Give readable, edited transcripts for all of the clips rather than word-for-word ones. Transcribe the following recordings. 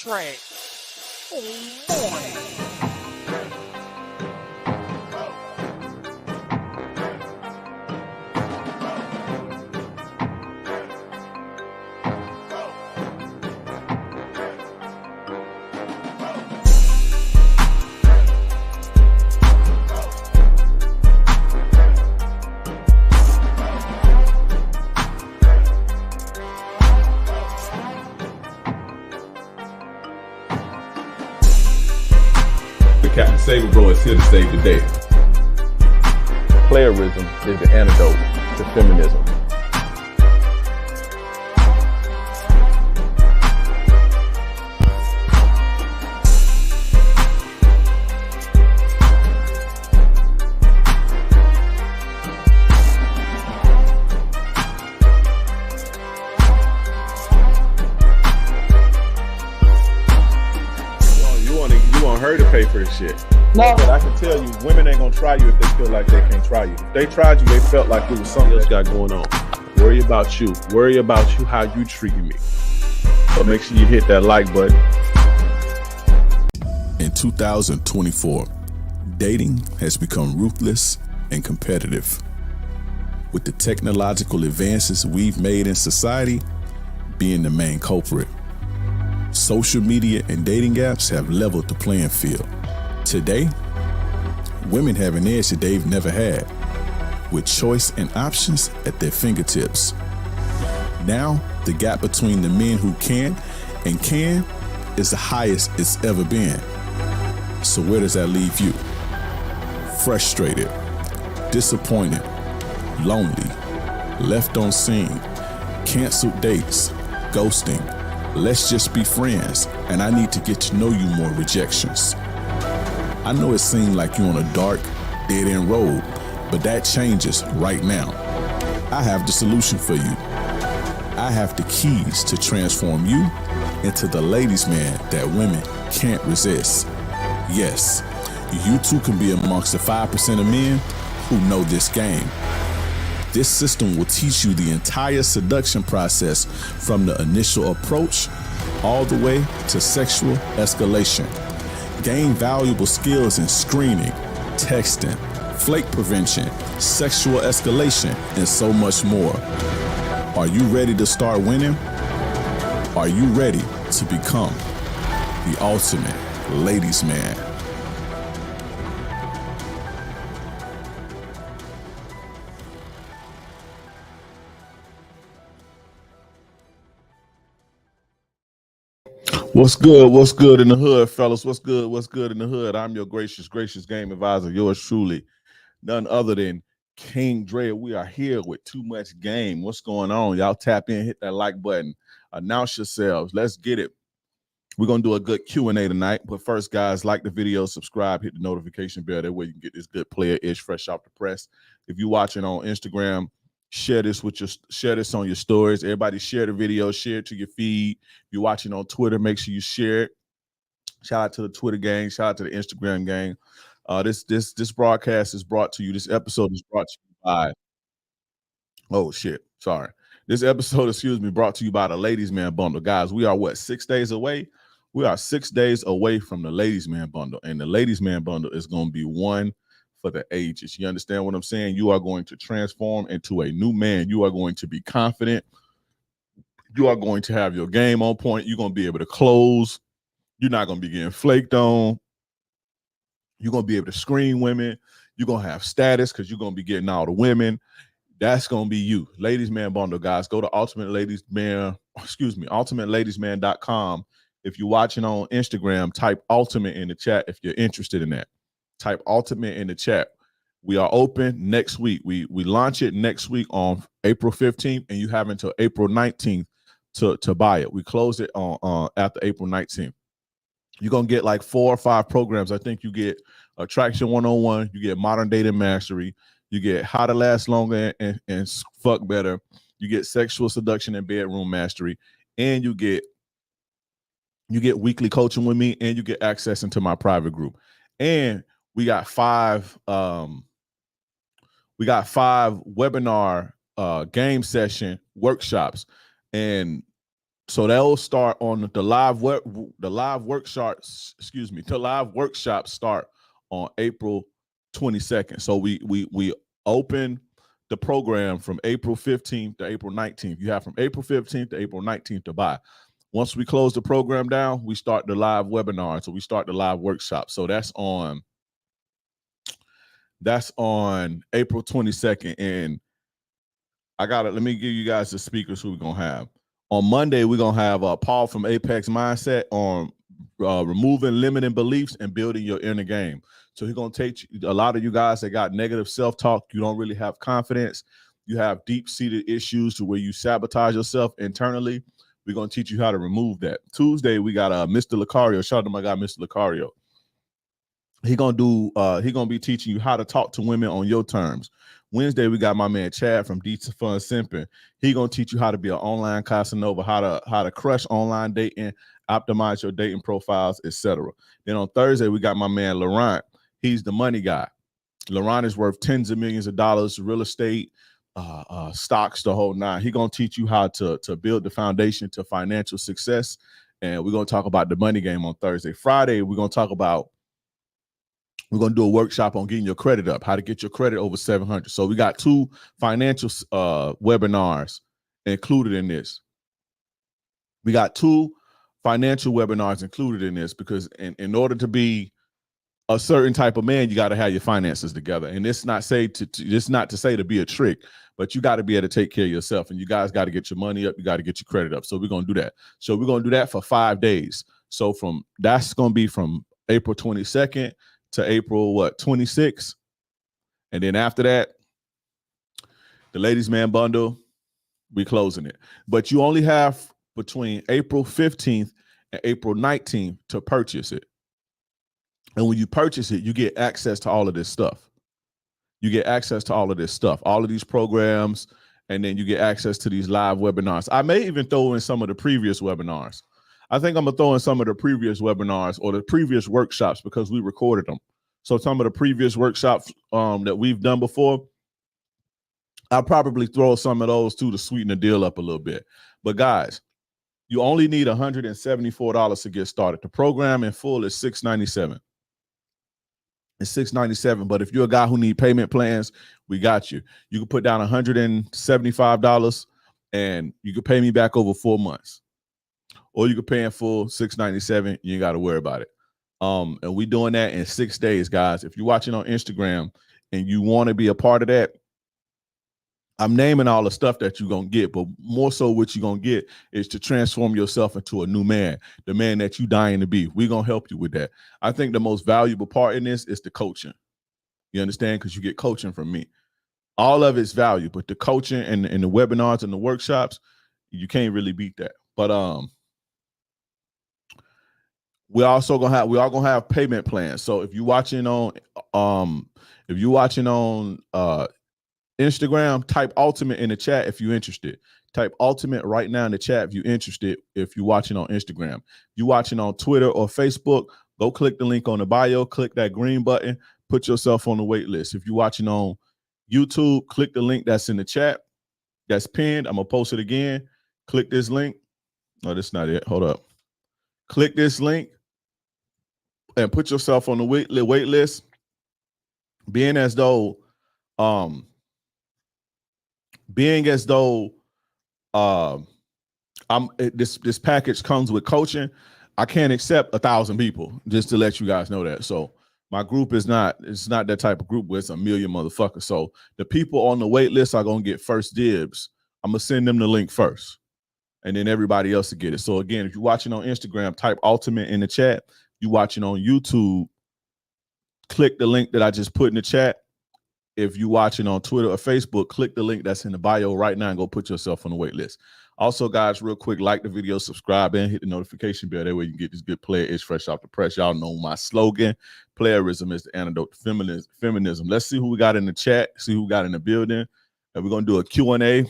track. Oh boy. Captain Saber Bro is here to save the day. Playerism is the antidote to feminism. You want her to pay for this shit. No. But I can tell you, women ain't gonna try you if they feel like they can't try you. If they tried you, they felt like it was something else got going on. Worry about you. Worry about you, how you treat me. So make sure you hit that like button. In 2024, dating has become ruthless and competitive. With the technological advances we've made in society being the main culprit. Social media and dating apps have leveled the playing field. Today, women have an edge that they've never had, with choice and options at their fingertips. Now, the gap between the men who can and can is the highest it's ever been. So where does that leave you? Frustrated, disappointed, lonely, left on scene, canceled dates, ghosting, let's just be friends, and I need to get to know you more rejections. I know it seemed like you're on a dark, dead-end road, but that changes right now. I have the solution for you. I have the keys to transform you into the ladies' man that women can't resist. Yes, you too can be amongst the 5% of men who know this game. This system will teach you the entire seduction process from the initial approach all the way to sexual escalation. Gain valuable skills in screening, texting, flake prevention, sexual escalation, and so much more. Are you ready to start winning? Are you ready to become the ultimate ladies' man? What's good? What's good in the hood, fellas? What's good? What's good in the hood? I'm your gracious game advisor, yours truly, none other than King Dre. We are here with too much game. What's going on? Y'all tap in, hit that like button, announce yourselves. Let's get it. We're gonna do a good Q&A tonight. But first, guys, like the video, subscribe, hit the notification bell. That way you can get this good player-ish fresh off the press. If you're watching on Instagram, share this on your stories. Everybody share the video, share it to your feed. If you're watching on Twitter, make sure you share it. Shout out to the Twitter gang, shout out to the Instagram gang. This broadcast is brought to you. This episode is brought to you by This episode, brought to you by the Ladies Man Bundle. Guys, we are 6 days away? We are 6 days away from the Ladies Man Bundle, and the Ladies Man Bundle is going to be one for the ages. You understand what I'm saying? You are going to transform into a new man. You are going to be confident. You are going to have your game on point. You're going to be able to close. You're not going to be getting flaked on. You're going to be able to screen women. You're going to have status because you're going to be getting all the women. That's going to be you. Ladies Man Bundle, guys. Go to ultimateladyesman.com. If you're watching on Instagram, type ultimate in the chat if you're interested in that. Type ultimate in the chat. We are open next week. We launch it next week on April 15th, and you have until April 19th to buy it. We close it on after April 19th. You're going to get like 4 or 5 programs. I think you get Attraction 101, you get Modern Dating Mastery, you get How to Last Longer and Fuck Better, you get Sexual Seduction and Bedroom Mastery, and you get weekly coaching with me, and you get access into my private group. And we got 5 webinar game session workshops, and So that'll start on the live workshops. Excuse me, the live workshops start on April 22nd. So we open the program from April 15th to April 19th. You have from April 15th to April 19th to buy. Once we close the program down, we start the live webinar. So we start the live workshop. So that's on April 22nd. And let me give you guys the speakers who we're gonna have. On Monday, we're gonna have Paul from Apex Mindset on removing limiting beliefs and building your inner game. So he's gonna take a lot of you guys that got negative self-talk, you don't really have confidence, you have deep-seated issues to where you sabotage yourself internally. We're gonna teach you how to remove that. Tuesday, we got Mr. Lucario. Shout out to my guy, Mr. Lucario. He gonna be teaching you how to talk to women on your terms. Wednesday, we got my man Chad from D to Fun Simping. He gonna teach you how to be an online Casanova, how to crush online dating, optimize your dating profiles, etc. Then on Thursday, we got my man Laurent. He's the money guy. Laurent is worth tens of millions of dollars, real estate, stocks, the whole nine. He gonna teach you how to build the foundation to financial success. And we're gonna talk about the money game on Thursday. Friday, we're gonna do a workshop on getting your credit up, how to get your credit over 700. So we got 2 financial webinars included in this. We got 2 financial webinars included in this because in order to be a certain type of man, you got to have your finances together. And it's not to say to be a trick, but you got to be able to take care of yourself. And you guys got to get your money up. You got to get your credit up. So we're gonna do that. So we're gonna do that for 5 days. So that's gonna be from April 22nd to April 26th. And then after that, the ladies man bundle, we closing it. But you only have between April 15th and April 19th to purchase it. And when you purchase it, you get access to all of this stuff. You get access to all of this stuff, all of these programs, and then you get access to these live webinars. I may even throw in some of the previous webinars. I think I'm gonna throw in some of the previous webinars or the previous workshops because we recorded them. So some of the previous workshops that we've done before, I'll probably throw some of those too to sweeten the deal up a little bit. But guys, you only need $174 to get started. The program in full is $697. It's $697. But if you're a guy who need payment plans, we got you. You can put down $175 and you can pay me back over 4 months. Or you can pay in full $697. You ain't got to worry about it. And we doing that in 6 days, guys. If you're watching on Instagram and you want to be a part of that, I'm naming all the stuff that you're going to get, but more so what you're going to get is to transform yourself into a new man, the man that you dying to be. We're going to help you with that. I think the most valuable part in this is the coaching. You understand? Because you get coaching from me. All of it's value, but the coaching and the webinars and the workshops, you can't really beat that. But we all gonna have payment plans. So if you're watching on Instagram, type ultimate in the chat if you're interested. Type ultimate right now in the chat if you're interested. If you're watching on Instagram, if you're watching on Twitter or Facebook, go click the link on the bio, click that green button, put yourself on the wait list. If you're watching on YouTube, click the link that's in the chat, that's pinned. I'm gonna post it again. Click this link. No, that's not it. Hold up. Click this link and put yourself on the wait list. Being as though this package comes with coaching, I can't accept 1,000 people, just to let you guys know that. So my group it's not that type of group where it's a million motherfuckers. So the people on the wait list are gonna get first dibs. I'm gonna send them the link first, and then everybody else will get it. So again, if you're watching on Instagram, type ultimate in the chat. If you're watching on YouTube, click the link that I just put in the chat. If you're watching on Twitter or Facebook, click the link that's in the bio right now and go put yourself on the wait list. Also, guys, real quick, like the video, subscribe, and hit the notification bell. That way you can get this good player is fresh off the press. Y'all know my slogan, playerism is the antidote to feminism. Let's see who we got in the chat, see who we got in the building. And we're going to do a Q&A.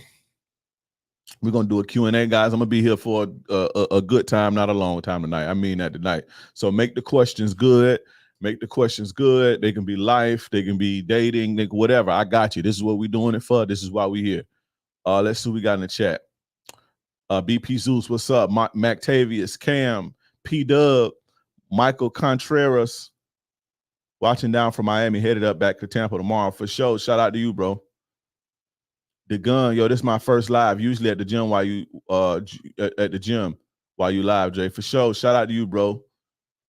We're going to do a Q&A, guys. I'm going to be here for a good time, not a long time tonight. I mean that tonight. So make the questions good. Make the questions good. They can be life. They can be dating, whatever. I got you. This is what we're doing it for. This is why we're here. Let's see what we got in the chat. BP Zeus, what's up? Mactavius, Cam, P Dub, Michael Contreras, watching down from Miami, headed up back to Tampa tomorrow for sure. Shout out to you, bro. The gun, yo, this is my first live. Usually at the gym while you at the gym while you live, Jay. For sure. Shout out to you, bro.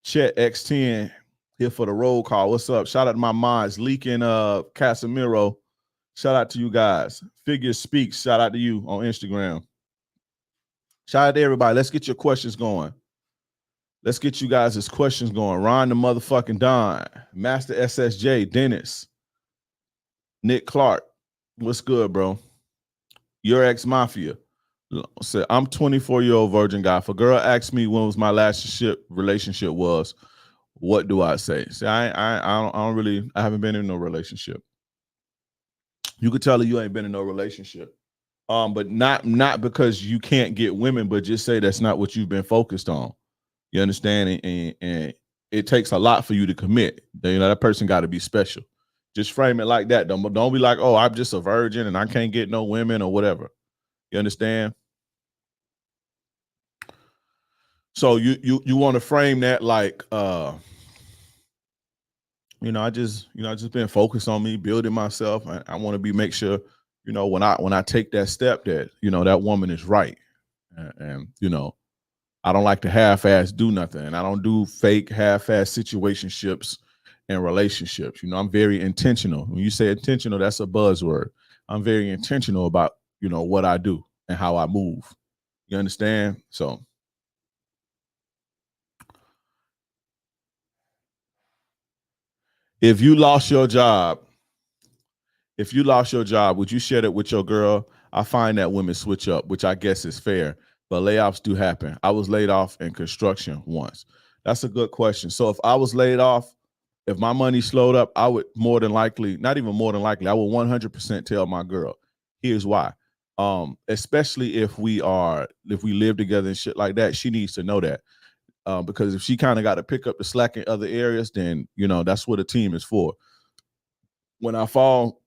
Chet X10 here for the roll call. What's up? Shout out to my mods, Leaking Casemiro. Shout out to you guys. Figure Speaks. Shout out to you on Instagram. Shout out to everybody. Let's get your questions going. Let's get you guys' questions going. Ron the motherfucking Don, Master SSJ, Dennis, Nick Clark. What's good, bro? Your ex mafia. Said, I'm 24-year-old virgin guy. If a girl asks me when was my last relationship was, what do I say? See, I haven't been in no relationship. You could tell her you ain't been in no relationship. But not because you can't get women, but just say that's not what you've been focused on. You understand? And it takes a lot for you to commit. You know, that person got to be special. Just frame it like that. Don't be like, oh, I'm just a virgin and I can't get no women or whatever. You understand? So you want to frame that like, I just been focused on me building myself. I want to make sure, when I take that step that, that woman is right. And I don't like to half-ass do nothing. And I don't do fake half-ass situationships and relationships. I'm very intentional. When you say intentional, that's a buzzword. I'm very intentional about, what I do and how I move. You understand? So if you lost your job, would you share that with your girl? I find that women switch up, which I guess is fair, but layoffs do happen. I was laid off in construction once. That's a good question. So if I was laid off, if my money slowed up, I would not even more than likely, I would 100% tell my girl. Here's why. Especially if we live together and shit like that, she needs to know that. Because if she kind of got to pick up the slack in other areas, then, that's what a team is for. When I fall,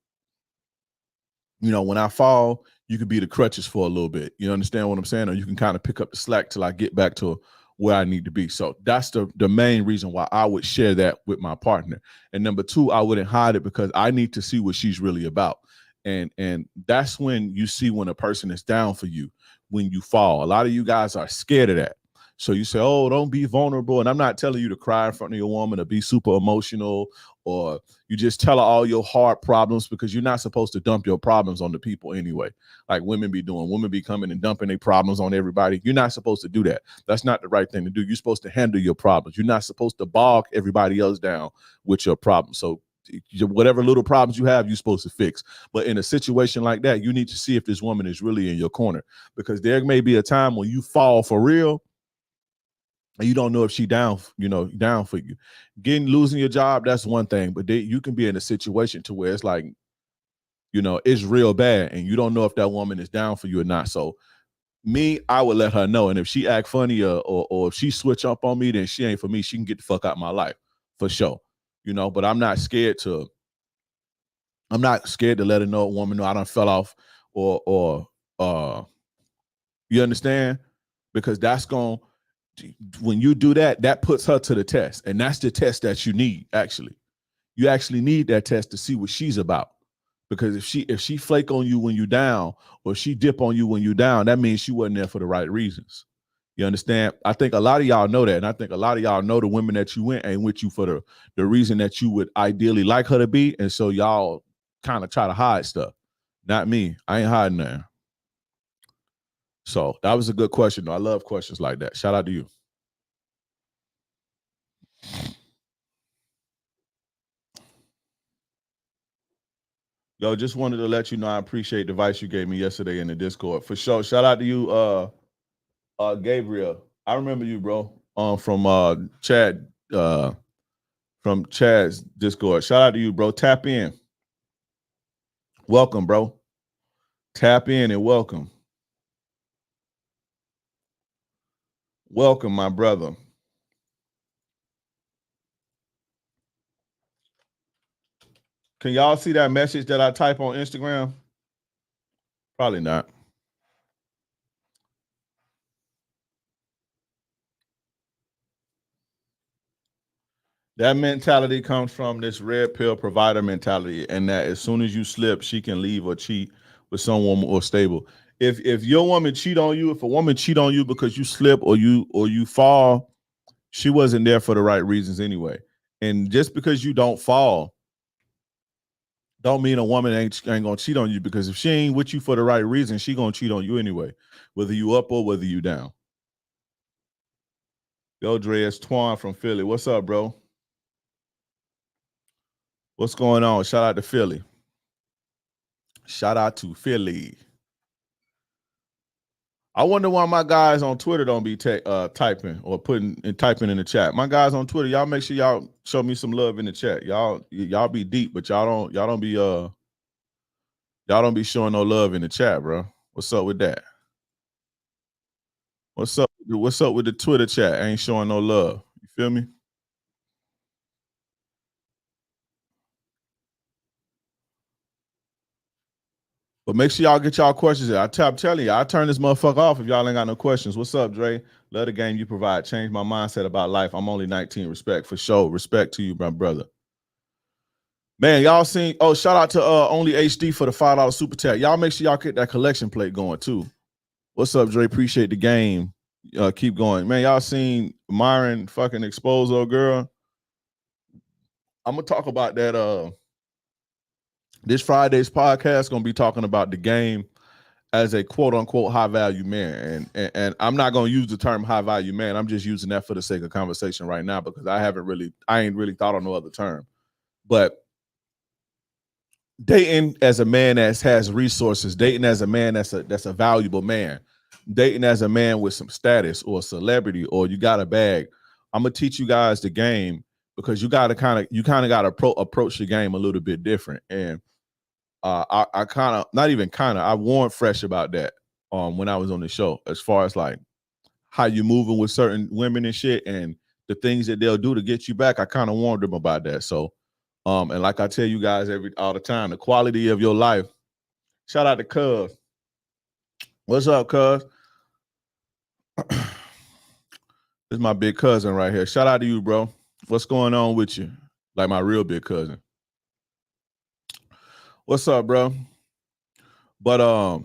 you could be the crutches for a little bit. You understand what I'm saying? Or you can kind of pick up the slack till I get back to where I need to be. So that's the main reason why I would share that with my partner. And number two, I wouldn't hide it because I need to see what she's really about. And that's when you see when a person is down for you, when you fall. A lot of you guys are scared of that. So you say, oh, don't be vulnerable. And I'm not telling you to cry in front of your woman or be super emotional, or you just tell her all your hard problems, because you're not supposed to dump your problems on the people anyway. Like women be doing. Women be coming and dumping their problems on everybody. You're not supposed to do that. That's not the right thing to do. You're supposed to handle your problems. You're not supposed to bog everybody else down with your problems. So whatever little problems you have, you're supposed to fix. But in a situation like that, you need to see if this woman is really in your corner, because there may be a time when you fall for real and you don't know if she down for you. Losing your job, that's one thing, but you can be in a situation to where it's like, it's real bad and you don't know if that woman is down for you or not. So I would let her know. And if she act funny or if she switch up on me, then she ain't for me. She can get the fuck out of my life for sure. But I'm not scared to let a woman know I done fell off or you understand? Because when you do that, that puts her to the test. And that's the test that you need, actually. You actually need that test to see what she's about. Because if she flake on you when you down, or she dip on you when you down, that means she wasn't there for the right reasons. You understand? I think a lot of y'all know that. And I think a lot of y'all know the women that you ain't with you for the reason that you would ideally like her to be. And so y'all kind of try to hide stuff. Not me. I ain't hiding there. So that was a good question, though. I love questions like that. Shout out to you. Yo, just wanted to let you know I appreciate the advice you gave me yesterday in the Discord. For sure. Shout out to you, Gabriel. I remember you, bro. From Chad, from Chad's Discord. Shout out to you, bro. Tap in. Welcome, bro. Tap in and welcome. Welcome, my brother. Can y'all see that message that I type on Instagram? Probably not. That mentality comes from this red pill provider mentality, and that as soon as you slip, she can leave or cheat with someone more stable. If your woman cheat on you, if a woman cheat on you because you slip or you fall, she wasn't there for the right reasons anyway. And just because you don't fall, don't mean a woman ain't gonna cheat on you, because if she ain't with you for the right reason, she gonna cheat on you anyway, whether you up or whether you down. Yo, Dre, it's Twan from Philly. What's up, bro? What's going on? Shout out to Philly. Shout out to Philly. I wonder why my guys on Twitter don't be typing or typing in the chat. My guys on Twitter, y'all make sure y'all show me some love in the chat. Y'all be deep, but y'all don't be showing no love in the chat, bro. What's up with that? What's up with the Twitter chat? Ain't showing no love. You feel me? But make sure y'all get y'all questions in. I'm telling you, I turn this motherfucker off if y'all ain't got no questions. What's up, Dre? Love the game you provide. Change my mindset about life. I'm only 19. Respect for sure. Respect to you, my brother. Man, y'all seen, shout out to Only HD for the $5 super chat. Y'all make sure y'all get that collection plate going too. What's up, Dre? Appreciate the game. Keep going. Man, y'all seen Myron fucking expose old girl? I'm gonna talk about that. This Friday's podcast gonna be talking about the game as a quote unquote high value man. And I'm not gonna use the term high value man. I'm just using that for the sake of conversation right now because I ain't really thought on no other term. But dating as a man that has resources, dating as a man that's a valuable man, dating as a man with some status or celebrity or you got a bag. I'm gonna teach you guys the game because you gotta kind of approach the game a little bit different. And I kind of I warned Fresh about that when I was on the show, as far as like how you moving with certain women and shit and the things that they'll do to get you back. I kind of warned them about that. So and like I tell you guys all the time, the quality of your life. Shout out to Cuz. What's up, Cuz? This is my big cousin right here. Shout out to you, bro. What's going on with you? Like my real big cousin. What's up, bro? But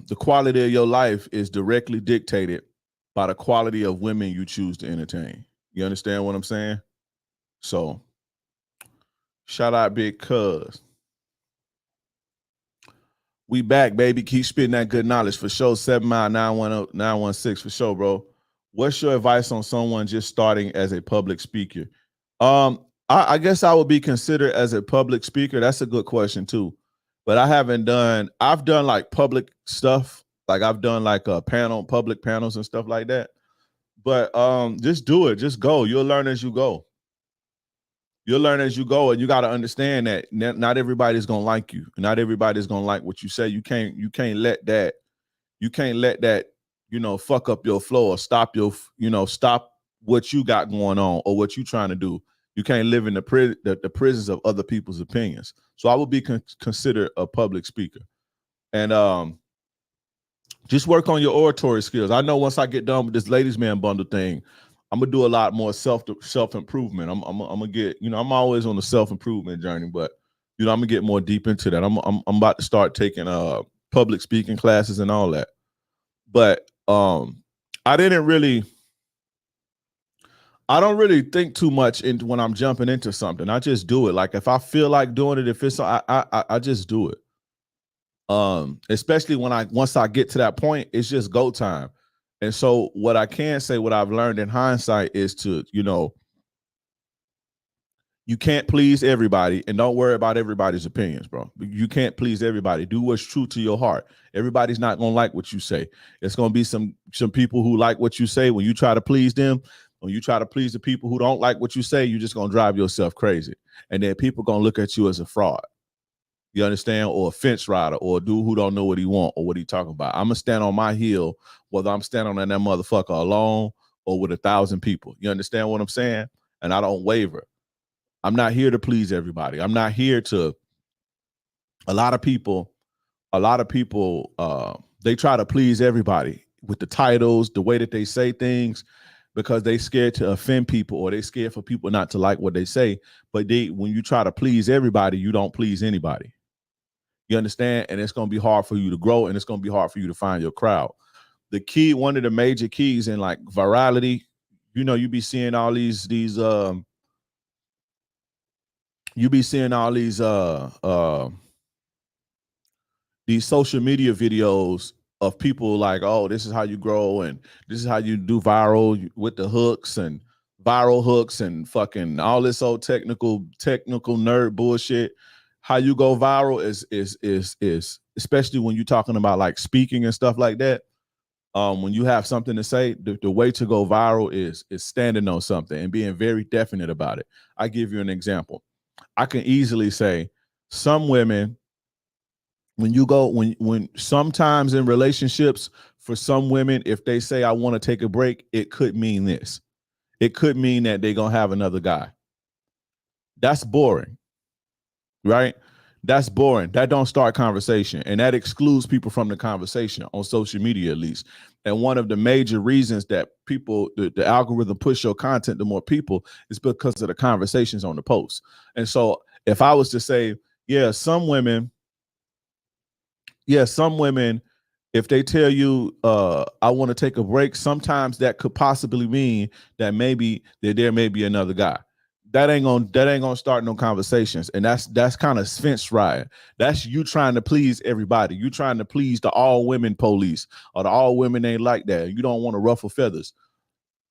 the quality of your life is directly dictated by the quality of women you choose to entertain. You understand what I'm saying? So shout out Big Cuz. We back, baby. Keep spitting that good knowledge for sure. 7 Mile 916 for sure, bro. What's your advice on someone just starting as a public speaker? I guess I would be considered as a public speaker. That's a good question too. But I've done like public stuff. Like I've done like public panels and stuff like that. But just do it. Just go. You'll learn as you go. You'll learn as you go, and you got to understand that not everybody's gonna like you. Not everybody's gonna like what you say. You can't let that fuck up your flow or stop what you got going on or what you trying to do. You can't live in the prisons of other people's opinions. So I would be considered a public speaker, and just work on your oratory skills. I know once I get done with this ladies man bundle thing, I'm gonna do a lot more self improvement. I'm gonna get, I'm always on the self improvement journey, but I'm gonna get more deep into that. I'm about to start taking public speaking classes and all that. But I don't really think too much into when I'm jumping into something. I just do it. Like if I feel like doing it, if it's I just do it. Especially once I get to that point, it's just go time. And so what I can say, what I've learned in hindsight is to, you can't please everybody and don't worry about everybody's opinions, bro. You can't please everybody. Do what's true to your heart. Everybody's not going to like what you say. It's going to be some people who like what you say. When you try to please them, when you try to please the people who don't like what you say, you're just going to drive yourself crazy. And then people going to look at you as a fraud. You understand? Or a fence rider or a dude who don't know what he want or what he talking about. I'm going to stand on my hill, whether I'm standing on that motherfucker alone or with 1,000 people. You understand what I'm saying? And I don't waver. I'm not here to please everybody. I'm not here to, a lot of people, they try to please everybody with the titles, the way that they say things. because they scared to offend people, or they scared for people not to like what they say. But when you try to please everybody, you don't please anybody. You understand? And it's going to be hard for you to grow, and it's going to be hard for you to find your crowd. The key, one of the major keys in like virality, you know, you be seeing all these social media videos of people like, oh, this is how you grow, and this is how you do viral with the hooks and viral hooks and fucking all this old technical nerd bullshit. How you go viral is especially when you're talking about like speaking and stuff like that. When you have something to say, the way to go viral is standing on something and being very definite about it. I give you an example. I can easily say some women, when sometimes in relationships, for some women, if they say I want to take a break, it could mean this. It could mean that they're gonna have another guy. That's boring, right? That's boring. That don't start conversation, and that excludes people from the conversation on social media, at least. And one of the major reasons that people, the algorithm push your content to more people is because of the conversations on the post. And so if I was to say, some women, if they tell you I want to take a break, sometimes that could possibly mean that maybe there may be another guy. That ain't gonna start no conversations. And that's kind of fence riding. That's you trying to please everybody. You trying to please the all women police, or the all women ain't like that. You don't want to ruffle feathers.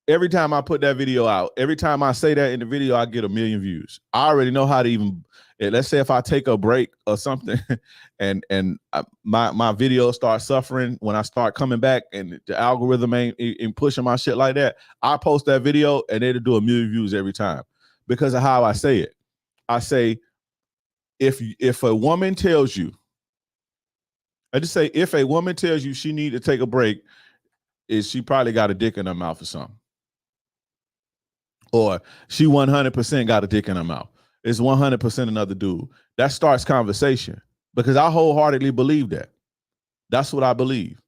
Every time I put that video out, every time I say that in the video, I get 1 million views. I already know how to even, let's say if I take a break or something and my video starts suffering when I start coming back and the algorithm ain't pushing my shit like that, I post that video and it'll do 1 million views every time because of how I say it. I say, if a woman tells you, I just say, if a woman tells you she need to take a break, is she probably got a dick in her mouth or something. Or she 100% got a dick in her mouth. It's 100% another dude. That starts conversation because I wholeheartedly believe that. That's what I believe.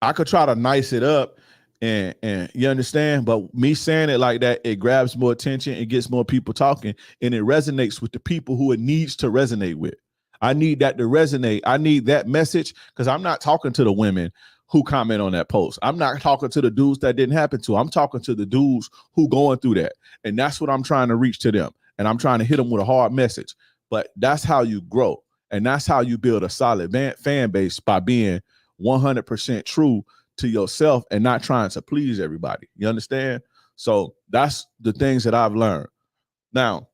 I could try to nice it up and you understand, but me saying it like that, it grabs more attention, it gets more people talking, and it resonates with the people who it needs to resonate with. I need that to resonate. I need that message because I'm not talking to the women who comment on that post. I'm not talking to the dudes that didn't happen to. I'm talking to the dudes who going through that. And that's what I'm trying to reach to them. And I'm trying to hit them with a hard message. But that's how you grow. And that's how you build a solid fan base, by being 100% true to yourself and not trying to please everybody. You understand? So that's the things that I've learned. Now,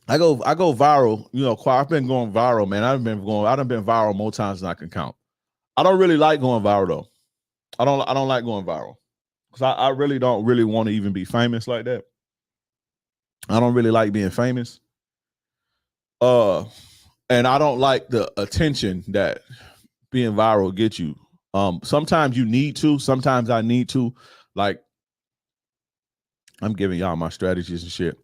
I go viral, I've been going viral, man. I've been viral more times than I can count. I don't really like going viral though. I don't like going viral because I really don't really want to even be famous like that. I don't really like being famous. And I don't like the attention that being viral gets you. Sometimes you need to. Sometimes I need to. Like, I'm giving y'all my strategies and shit.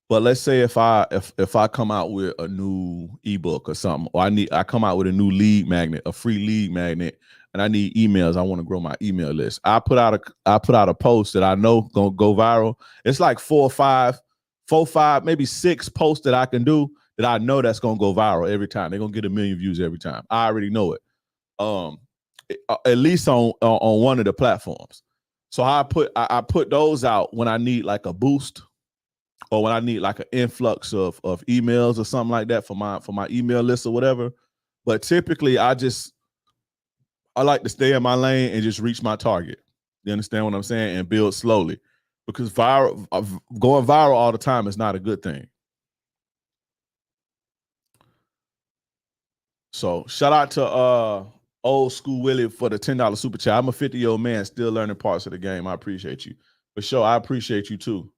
But let's say if I come out with a new ebook or something, or I come out with a new lead magnet, a free lead magnet, and I need emails. I want to grow my email list. I put out a post that I know gonna go viral. It's like 4, 5, maybe 6 posts that I can do that I know that's gonna go viral every time. They're gonna get 1 million views every time. I already know it. At least on one of the platforms. So I put those out when I need like a boost, or when I need like an influx of emails or something like that for my email list or whatever. But typically I like to stay in my lane and just reach my target. You understand what I'm saying? And build slowly, because going viral all the time is not a good thing. So shout out to Old School Willie for the $10 super chat. I'm a 50-year-old man still learning parts of the game. I appreciate you. For sure, I appreciate you too.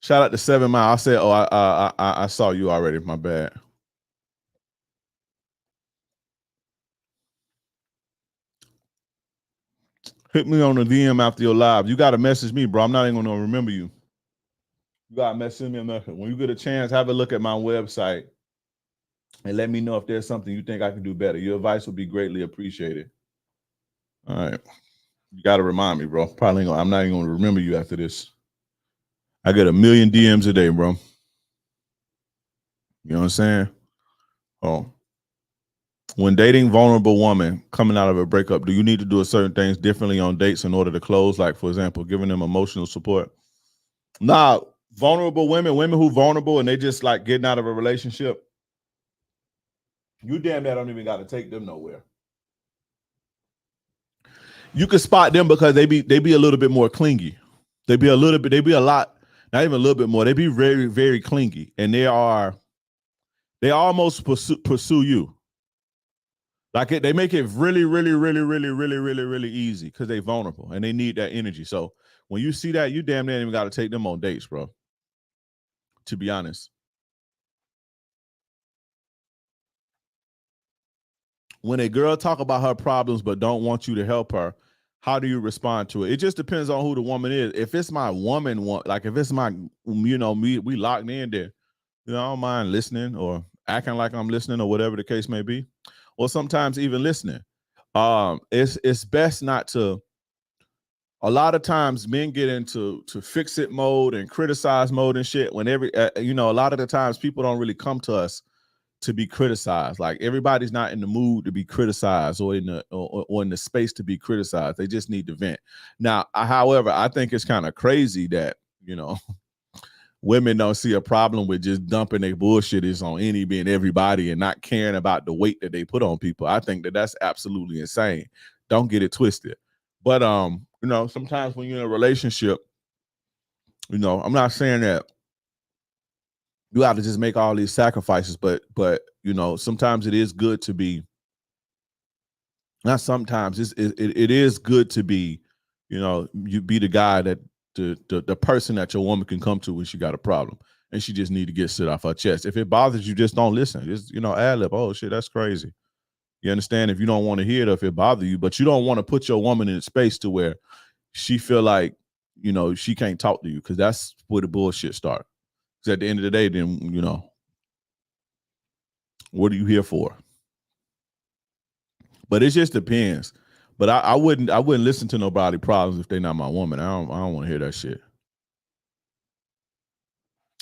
Shout out to 7 Mile. I said, I saw you already. My bad. Hit me on the DM after your live. You got to message me, bro. I'm not even going to remember you. You got to message me a message. When you get a chance, have a look at my website. and let me know if there's something you think I can do better. Your advice would be greatly appreciated. All right. You got to remind me, bro. Probably ain't gonna, I'm not even going to remember you after this. I get 1 million DMs a day, bro. You know what I'm saying? Oh. When dating vulnerable woman coming out of a breakup, do you need to do certain things differently on dates in order to close? Like, for example, giving them emotional support? Nah, vulnerable women who vulnerable and they just like getting out of a relationship, you damn that don't even got to take them nowhere. You can spot them because they be a little bit more clingy. They be a lot, not even a little bit more. They be very, very clingy, and they almost pursue you. Like they make it really, really, really, really, really, really, really easy because they vulnerable and they need that energy. So when you see that, you damn near even got to take them on dates, bro. To be honest. When a girl talk about her problems but don't want you to help her, how do you respond to it? It just depends on who the woman is. If it's my woman, like if it's my, me, we locked in there, I don't mind listening or acting like I'm listening or whatever the case may be, or sometimes even listening. It's best not to. A lot of times men get into fix it mode and criticize mode and shit. When a lot of the times people don't really come to us to be criticized. Like everybody's not in the mood to be criticized or in the space to be criticized. They just need to vent. Now, however, I think it's kind of crazy that, women don't see a problem with just dumping their bullshitters on everybody and not caring about the weight that they put on people. I think that that's absolutely insane. Don't get it twisted. But sometimes when you're in a relationship, I'm not saying that you have to just make all these sacrifices, but sometimes it is good to be. Not sometimes it is good to be, you be the guy that the person that your woman can come to when she got a problem and she just need to get shit off her chest. If it bothers you, just don't listen. Just ad lib. Oh shit, that's crazy. You understand? If you don't want to hear it, or if it bothers you, but you don't want to put your woman in a space to where she feel like she can't talk to you, because that's where the bullshit starts. Because at the end of the day, then what are you here for? But it just depends. But I wouldn't listen to nobody problems if they're not my woman. I don't want to hear that shit.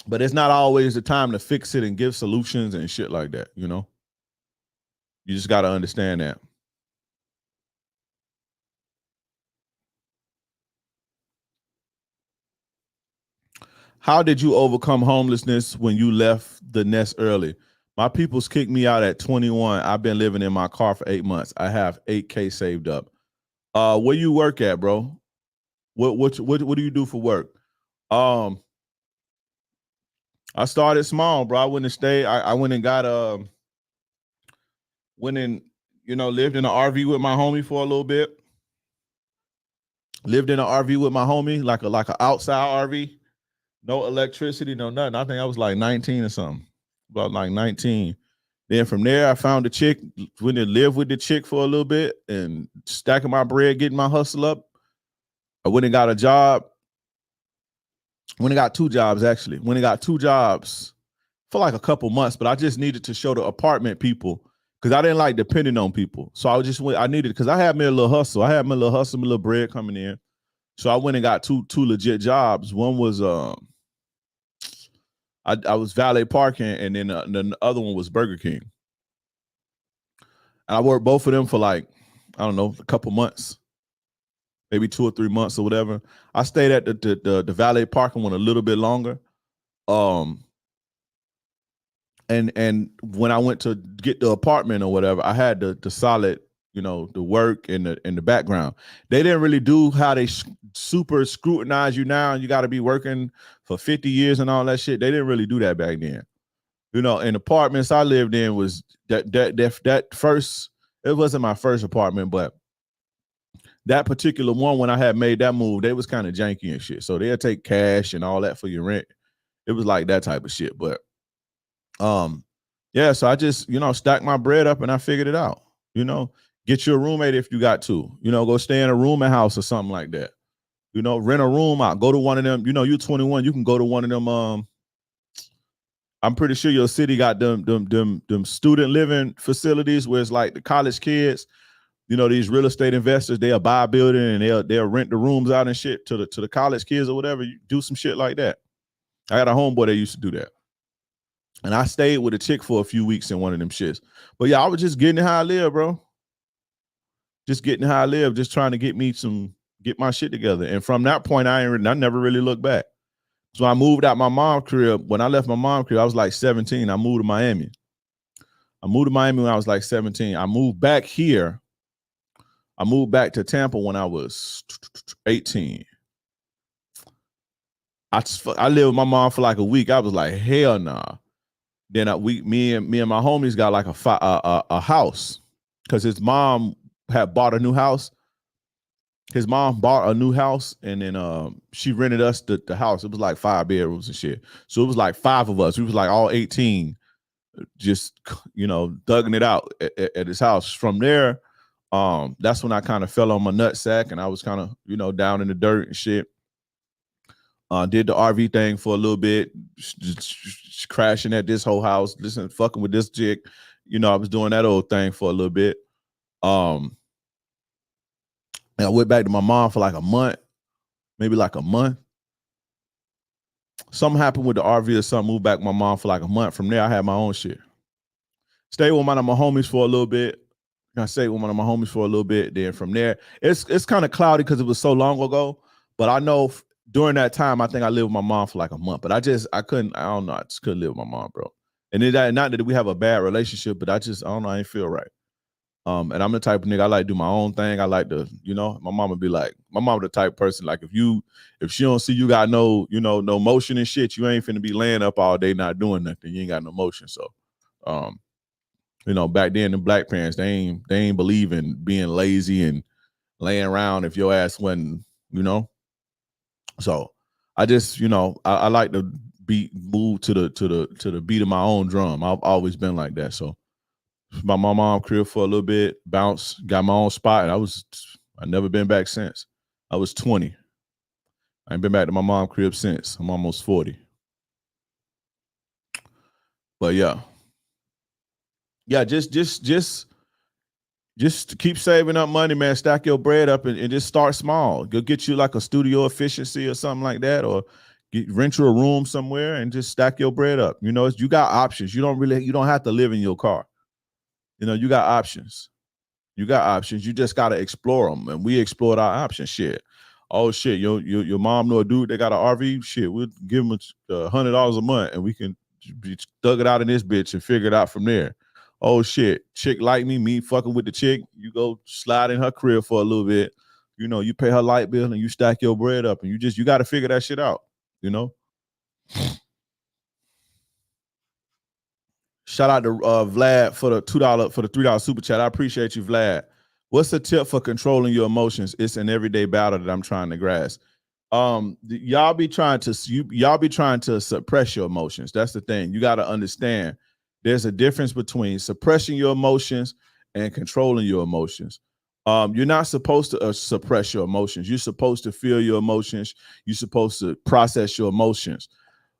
But it's not always the time to fix it and give solutions and shit like that. You just got to understand that. How did you overcome homelessness when you left the nest early? My peoples kicked me out at 21. I've been living in my car for 8 months. I have $8K saved up. Where you work at, bro? What do you do for work? I started small, bro. I went and stayed. I went and got lived in an RV with my homie for a little bit. Lived in an RV with my homie, like a outside RV. No electricity, no nothing. I think I was like 19 or something. About like 19. Then from there, I found a chick, went and lived with the chick for a little bit and stacking my bread, getting my hustle up. I went and got a job. Went and got 2 jobs, actually. Went and got 2 jobs for like a couple months, but I just needed to show the apartment people because I didn't like depending on people. So I needed, because I had me a little hustle. I had my little hustle, my little bread coming in. So I went and got two legit jobs. One was I was valet parking, and then the other one was Burger King. And I worked both of them for like, I don't know, a couple months, maybe 2 or 3 months or whatever. I stayed at the valet parking one a little bit longer. And when I went to get the apartment or whatever, I had the solid, the work and the background. They didn't really do how they super scrutinize you now, and you got to be working for 50 years and all that shit. They didn't really do that back then. In apartments I lived in was that first, it wasn't my first apartment, but that particular one, when I had made that move, they was kind of janky and shit. So they'll take cash and all that for your rent. It was like that type of shit. But yeah, so I just, stacked my bread up and I figured it out. Get you a roommate if you got to, go stay in a rooming house or something like that. Rent a room out, go to one of them, you're 21, you can go to one of them I'm pretty sure your city got them student living facilities where it's like the college kids, you know, these real estate investors, they'll buy a building and they'll rent the rooms out and shit to the college kids or whatever. You do some shit like that. I got a homeboy that used to do that. And I stayed with a chick for a few weeks in one of them shits. But yeah, I was just getting how I live, bro. Just getting how I live, just trying to get my shit together. And from that point, I never really looked back. So I moved out my mom's crib. When I left my mom's crib, I was like 17. I moved to Miami. I moved to Miami when I was like 17. I moved back here. I moved back to Tampa when I was 18. I lived with my mom for like a week. I was like, hell nah. Then me and my homies got like a house because his mom had bought a new house. His mom bought a new house and then she rented us the house. It was like 5 bedrooms and shit. So it was like 5 of us. We was like all 18, just, you know, thugging it out at his house. From there, that's when I kind of fell on my nutsack and I was kind of, you know, down in the dirt and shit. Did the RV thing for a little bit, just crashing at this whole house, fucking with this chick. You know, I was doing that old thing for a little bit. And I went back to my mom for like a month, maybe like a month. Something happened with the RV or something, moved back to my mom for like a month. From there, I had my own shit. Stayed with one of my homies for a little bit. I stayed with one of my homies for a little bit. Then from there, it's kind of cloudy because it was so long ago. But I know during that time, I think I lived with my mom for like a month. But I just couldn't live with my mom, bro. And then not that we have a bad relationship, but I don't know, I ain't feel right. And I'm the type of nigga, I like to do my own thing. I like to, you know, my mama be like, my mama the type of person, like if she don't see you got no, you know, no motion and shit, you ain't finna be laying up all day not doing nothing. You ain't got no motion. So, you know, back then the black parents, they ain't believe in being lazy and laying around if your ass wasn't, you know. So I just, you know, I like to move to the beat of my own drum. I've always been like that. So my mom crib for a little bit, bounced, got my own spot, and I never been back since. I was 20. I ain't been back to my mom crib since. I'm almost 40. But yeah, just keep saving up money, man. Stack your bread up and just start small. Go get you like a studio efficiency or something like that, or rent you a room somewhere and just stack your bread up. You know, you got options. You don't have to live in your car. You know, you got options. You got options. You just got to explore them. And we explored our options. Shit. Oh, shit. Your mom know a dude that got an RV? Shit, we'll give him $100 a month and we can thug it out in this bitch and figure it out from there. Oh, shit. Chick like me fucking with the chick. You go slide in her crib for a little bit. You know, you pay her light bill and you stack your bread up and you got to figure that shit out, you know? Shout out to Vlad for the $3 super chat. I appreciate you, Vlad. What's the tip for controlling your emotions? It's an everyday battle that I'm trying to grasp. Y'all be trying to suppress your emotions. That's the thing. You got to understand there's a difference between suppressing your emotions and controlling your emotions. You're not supposed to suppress your emotions. You're supposed to feel your emotions. You're supposed to process your emotions.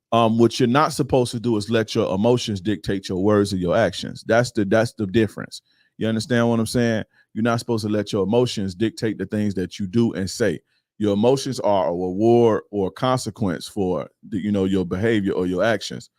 What you're not supposed to do is let your emotions dictate your words or your actions. That's the difference. You understand what I'm saying? You're not supposed to let your emotions dictate the things that you do and say. Your emotions are a reward or consequence for your behavior or your actions.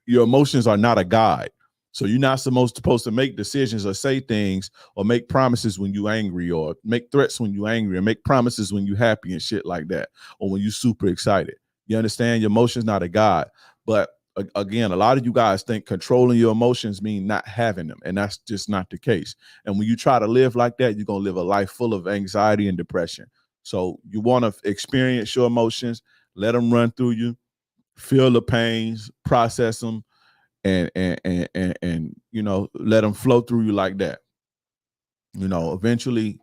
Your emotions are not a guide. So you're not supposed to make decisions or say things or make promises when you're angry or make threats when you're angry or make promises when you're happy and shit like that, or when you're super excited. You understand? Your emotions not a guide. But again, a lot of you guys think controlling your emotions mean not having them, and that's just not the case. And when you try to live like that, you're going to live a life full of anxiety and depression. So you want to experience your emotions, let them run through you, feel the pains, process them, and let them flow through you like that. Eventually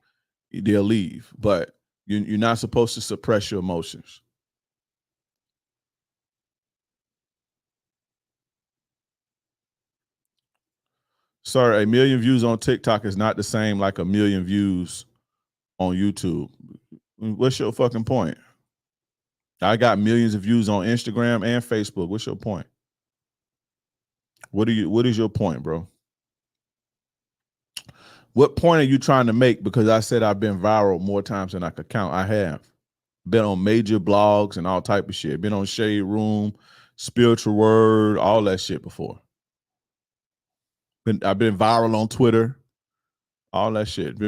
they'll leave, but you're not supposed to suppress your emotions. Sir, 1 million views on TikTok is not the same like 1 million views on YouTube. What's your fucking point? I got millions of views on Instagram and Facebook. What's your point? What is your point, bro? What point are you trying to make? Because I said I've been viral more times than I could count. I have been on major blogs and all type of shit. Been on Shade Room, Spiritual Word, all that shit before. I've been viral on Twitter, all that shit.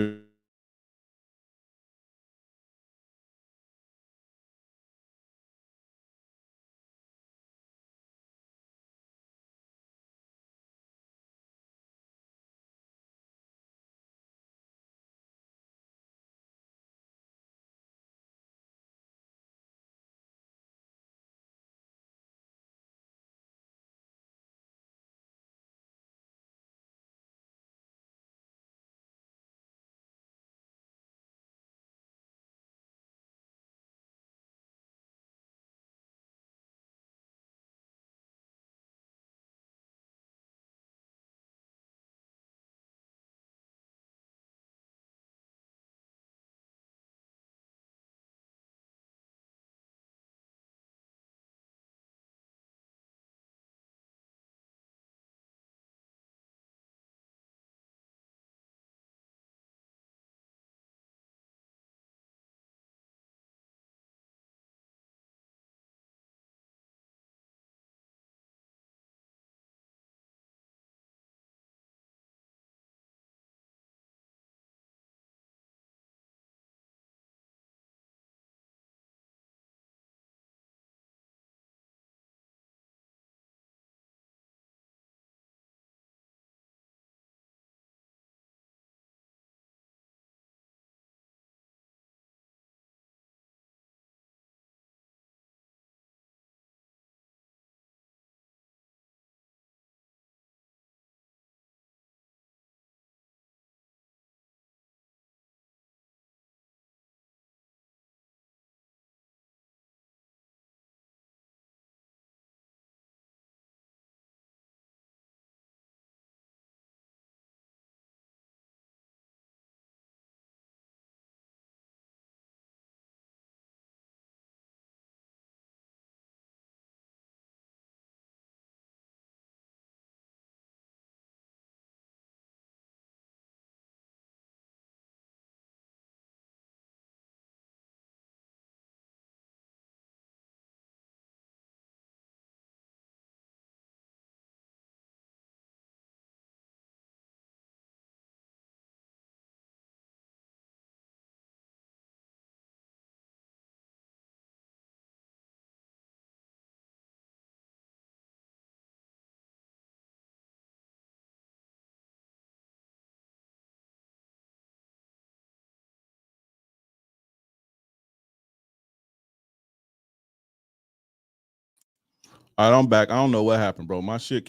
All right, I'm back. I don't know what happened, bro. My shit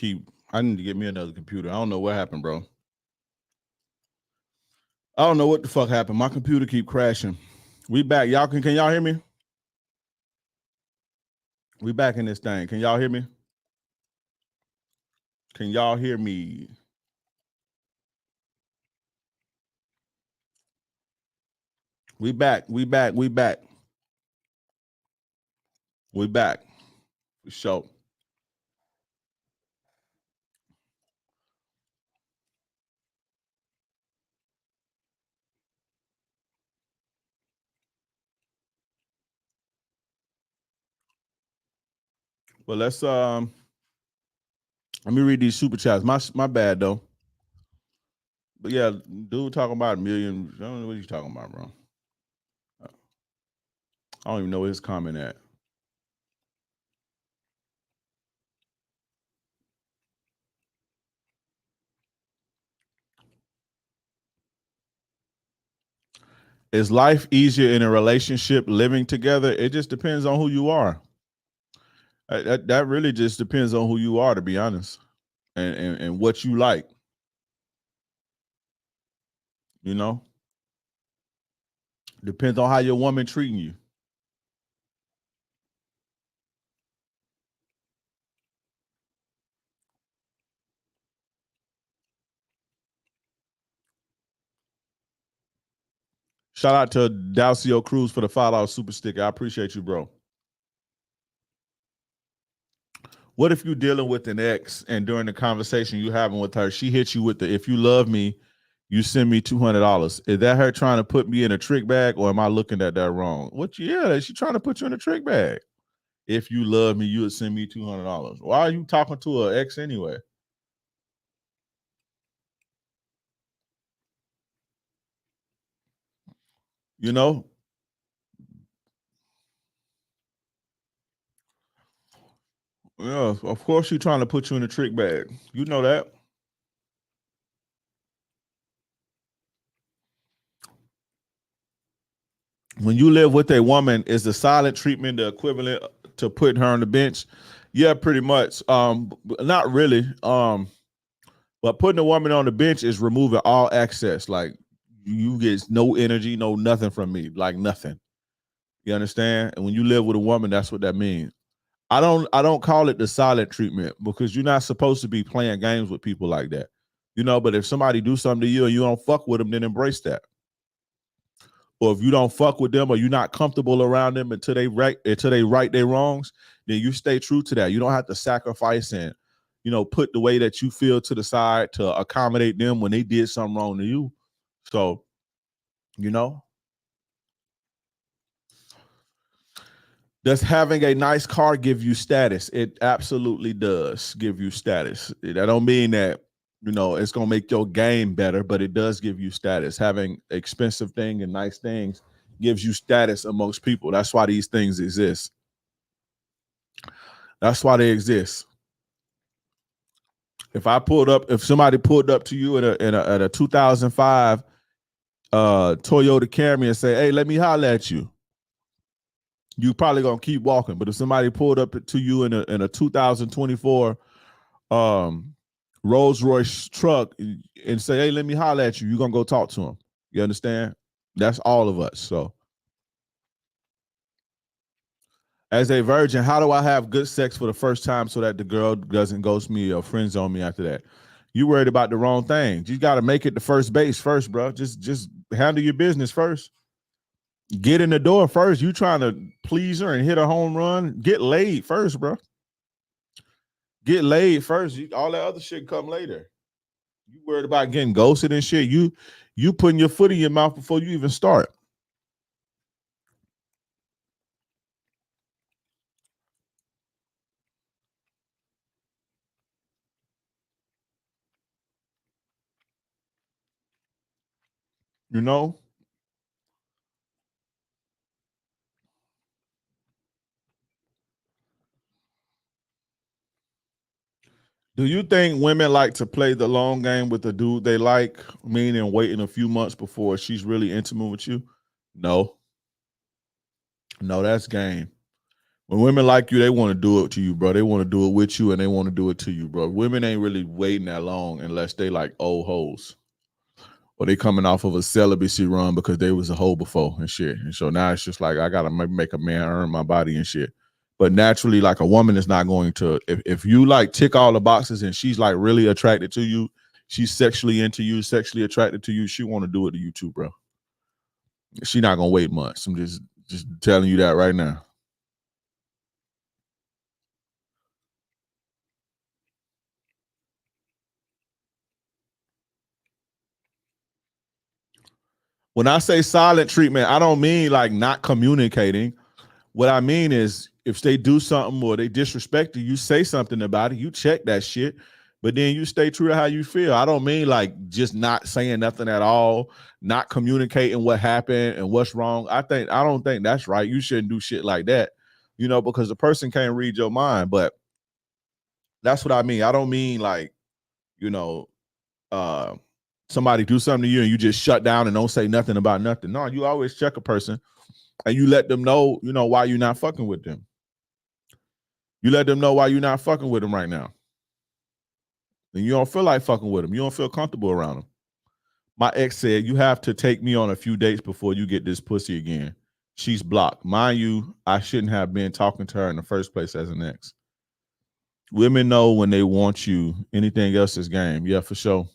I need to get me another computer. I don't know what happened, bro. I don't know what the fuck happened. My computer keep crashing. We back. Y'all can y'all hear me? We back in this thing. Can y'all hear me? Can y'all hear me? We back. We back. We back. We back. So well, let me read these super chats. My bad though. But yeah, dude talking about a million. I don't know what he's talking about, bro. I don't even know where his comment at. Is life easier in a relationship living together? It just depends on who you are. That really just depends on who you are, to be honest, and what you like. You know, depends on how your woman treating you. Shout out to Dalcio Cruz for the $5 super sticker. I appreciate you, bro. What if you're dealing with an ex and during the conversation you having with her, she hits you with the if you love me, you send me $200. Is that her trying to put me in a trick bag, or am I looking at that wrong? What? Yeah, she trying to put you in a trick bag. If you love me, you would send me $200. Why are you talking to an ex anyway? You know, yeah, of course she's trying to put you in a trick bag. You know that. When you live with a woman, is the silent treatment the equivalent to putting her on the bench? Yeah, pretty much. Not really. But putting a woman on the bench is removing all access. Like you get no energy, no nothing from me, like nothing. You understand? And when you live with a woman, that's what that means. I don't call it the silent treatment because you're not supposed to be playing games with people like that. But if somebody do something to you and you don't fuck with them, then embrace that. Or if you don't fuck with them or you're not comfortable around them until they right their wrongs, then you stay true to that. You don't have to sacrifice and put the way that you feel to the side to accommodate them when they did something wrong to you. So, you know, does having a nice car give you status? It absolutely does give you status. That don't mean that it's gonna make your game better, but it does give you status. Having expensive thing and nice things gives you status amongst people. That's why these things exist. That's why they exist. If somebody pulled up to you at a 2005 Toyota Camry and say, "Hey, let me holler at you," you probably gonna keep walking. But if somebody pulled up to you in a 2024 Rolls Royce truck and say, "Hey, let me holler at you," you're gonna go talk to him. You understand? That's all of us. So, as a virgin, how do I have good sex for the first time so that the girl doesn't ghost me or friend zone me after that? You worried about the wrong thing. You got to make it to first base first, bro. Just handle your business first. Get in the door first. You trying to please her and hit a home run? Get laid first, bro. Get laid first. All that other shit come later. You worried about getting ghosted and shit. You putting your foot in your mouth before you even start. You know? Do you think women like to play the long game with the dude they like, meaning waiting a few months before she's really intimate with you? No. No, that's game. When women like you, they want to do it to you, bro. They want to do it with you and they want to do it to you, bro. Women ain't really waiting that long unless they like old hoes. Or they coming off of a celibacy run because they was a hoe before and shit. And so now it's just like I gotta make a man earn my body and shit. But naturally, like a woman is not going to, if you like tick all the boxes and she's like really attracted to you, she's sexually into you, sexually attracted to you, she want to do it to you too, bro. She not gonna wait months. I'm just telling you that right now. When I say silent treatment, I don't mean like not communicating. What I mean is if they do something or they disrespect you, you say something about it, you check that shit, but then you stay true to how you feel. I don't mean like just not saying nothing at all, not communicating what happened and what's wrong. I don't think that's right. You shouldn't do shit like that, because the person can't read your mind. But that's what I mean. I don't mean like, you know, uh somebody do something to you and you just shut down and don't say nothing about nothing. No, you always check a person and you let them know, why you're not fucking with them. You let them know why you're not fucking with them right now. And you don't feel like fucking with them. You don't feel comfortable around them. My ex said, you have to take me on a few dates before you get this pussy again. She's blocked. Mind you, I shouldn't have been talking to her in the first place as an ex. Women know when they want you. Anything else is game. Yeah, for sure.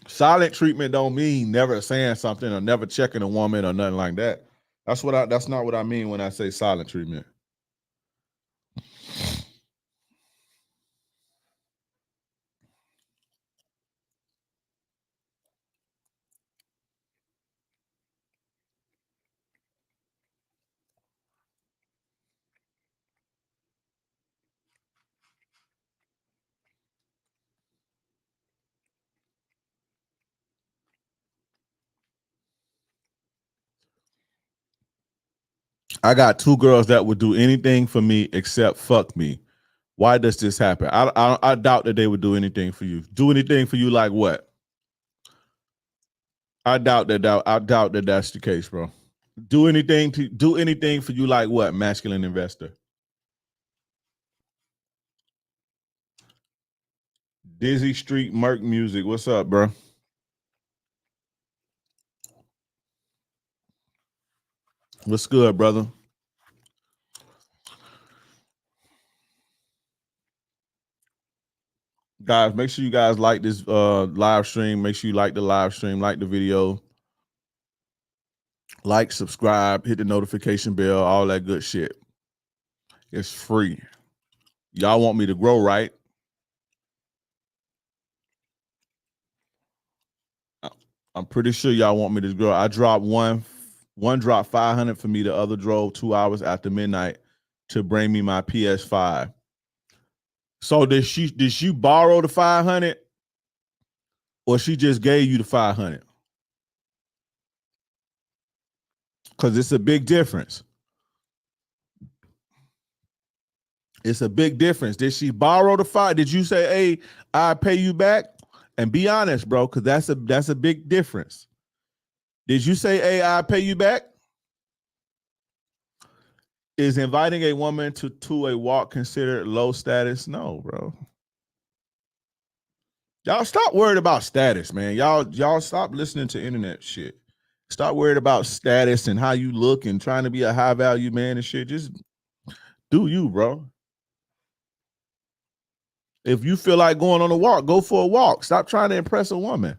Silent treatment don't mean never saying something or never checking a woman or nothing like that. That's not what I mean when I say silent treatment. I got two girls that would do anything for me except fuck me. Why does this happen? I doubt that they would do anything for you. Do anything for you like what? I doubt that that's the case, bro. Do anything for you like what? Masculine investor. Dizzy Street Merc Music. What's up, bro? What's good, brother? Guys, make sure you guys like this live stream. Make sure you like the live stream, like the video, like, subscribe, hit the notification bell, all that good shit. It's free. Y'all want me to grow, right? I'm pretty sure y'all want me to grow. I dropped one dropped 500 for me. The other drove 2 hours after midnight to bring me my PS5. So did she borrow the 500 or she just gave you the 500? Because it's a big difference. It's a big difference. Did she borrow the 5? Did you say, hey, I pay you back? And be honest, bro, because that's a big difference. Did you say, hey, I pay you back? Is inviting a woman to a walk considered low status? No, bro. Y'all stop worried about status, man. Y'all stop listening to internet shit. Stop worried about status and how you look and trying to be a high value man and shit. Just do you, bro. If you feel like going on a walk, go for a walk. Stop trying to impress a woman.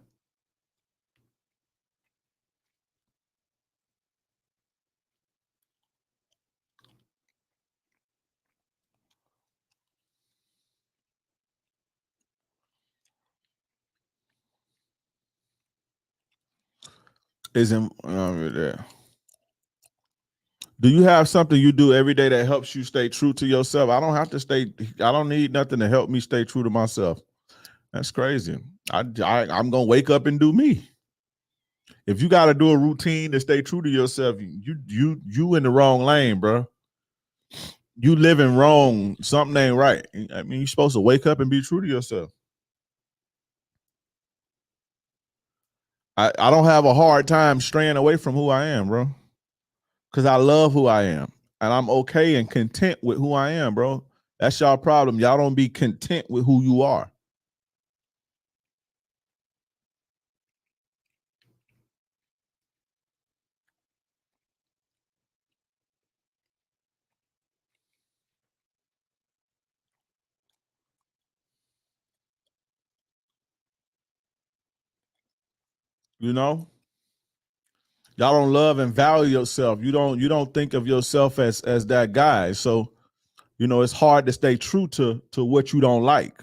Isn't do you have something you do every day that helps you stay true to yourself? I don't need nothing to help me stay true to myself. That's crazy. I'm gonna wake up and do me. If you got to do a routine to stay true to yourself, you in the wrong lane, bro. You living wrong. Something ain't right. I mean, you're supposed to wake up and be true to yourself. I don't have a hard time straying away from who I am, bro. Because I love who I am. And I'm okay and content with who I am, bro. That's y'all problem. Y'all don't be content with who you are. You know? Y'all don't love and value yourself. You don't think of yourself as that guy. So, you know, it's hard to stay true to what you don't like.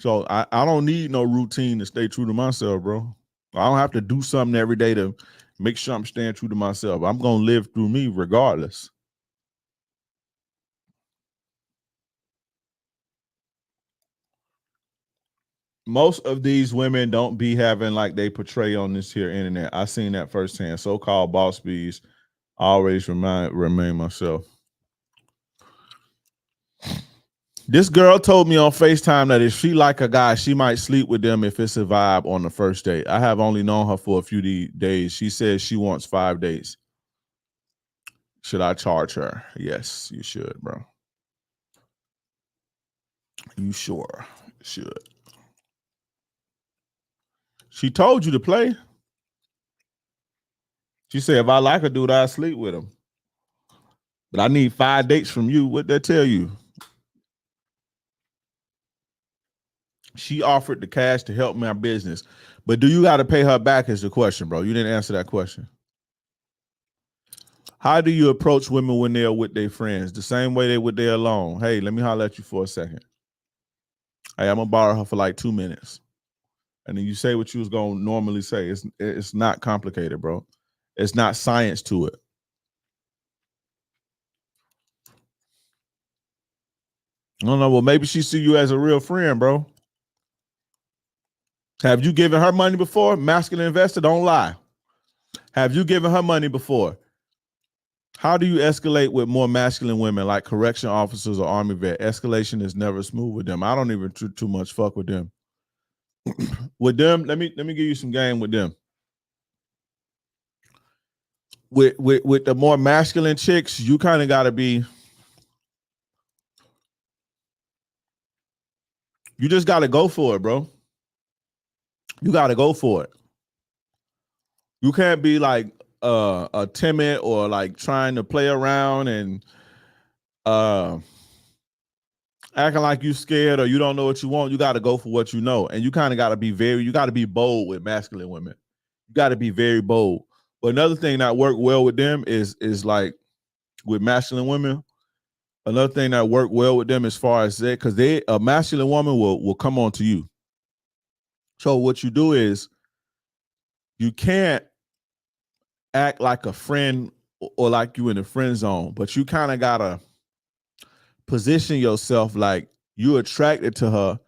So I don't need no routine to stay true to myself, bro. I don't have to do something every day to make sure I'm staying true to myself. I'm gonna live through me regardless. Most of these women don't be having like they portray on this here internet. I seen that firsthand. So-called boss bees. I always remain myself. This girl told me on FaceTime that if she like a guy, she might sleep with them if it's a vibe on the first date. I have only known her for a few days. She says she wants 5 days. Should I charge her? Yes, you should, bro. You sure should. She told you to play. She said, if I like a dude, I'll sleep with him. But I need 5 dates from you. What'd that tell you? She offered the cash to help my business. But do you got to pay her back is the question, bro. You didn't answer that question. How do you approach women when they're with their friends? The same way they with their alone. Hey, let me holler at you for a second. Hey, I'm gonna borrow her for like 2 minutes. And then you say what you was gonna normally say. It's not complicated, bro. It's not science to it. I don't know. Well, maybe she see you as a real friend, bro. Have you given her money before? Masculine investor, don't lie. Have you given her money before? How do you escalate with more masculine women like correction officers or army vet? Escalation is never smooth with them. I don't even too much fuck with them. With them, let me give you some game with them. With the more masculine chicks, you kind of got to be. You just got to go for it, bro. You got to go for it. You can't be like a timid or like trying to play around and acting like you scared or you don't know what you want. You got to go for what you know, and you kind of got to be you got to be bold with masculine women. You got to be very bold. But another thing that worked well with them is like with masculine women. Another thing that worked well with them as far as that, because a masculine woman will come on to you. So what you do is you can't act like a friend or like you in the friend zone, but you kind of gotta position yourself like you attracted to her,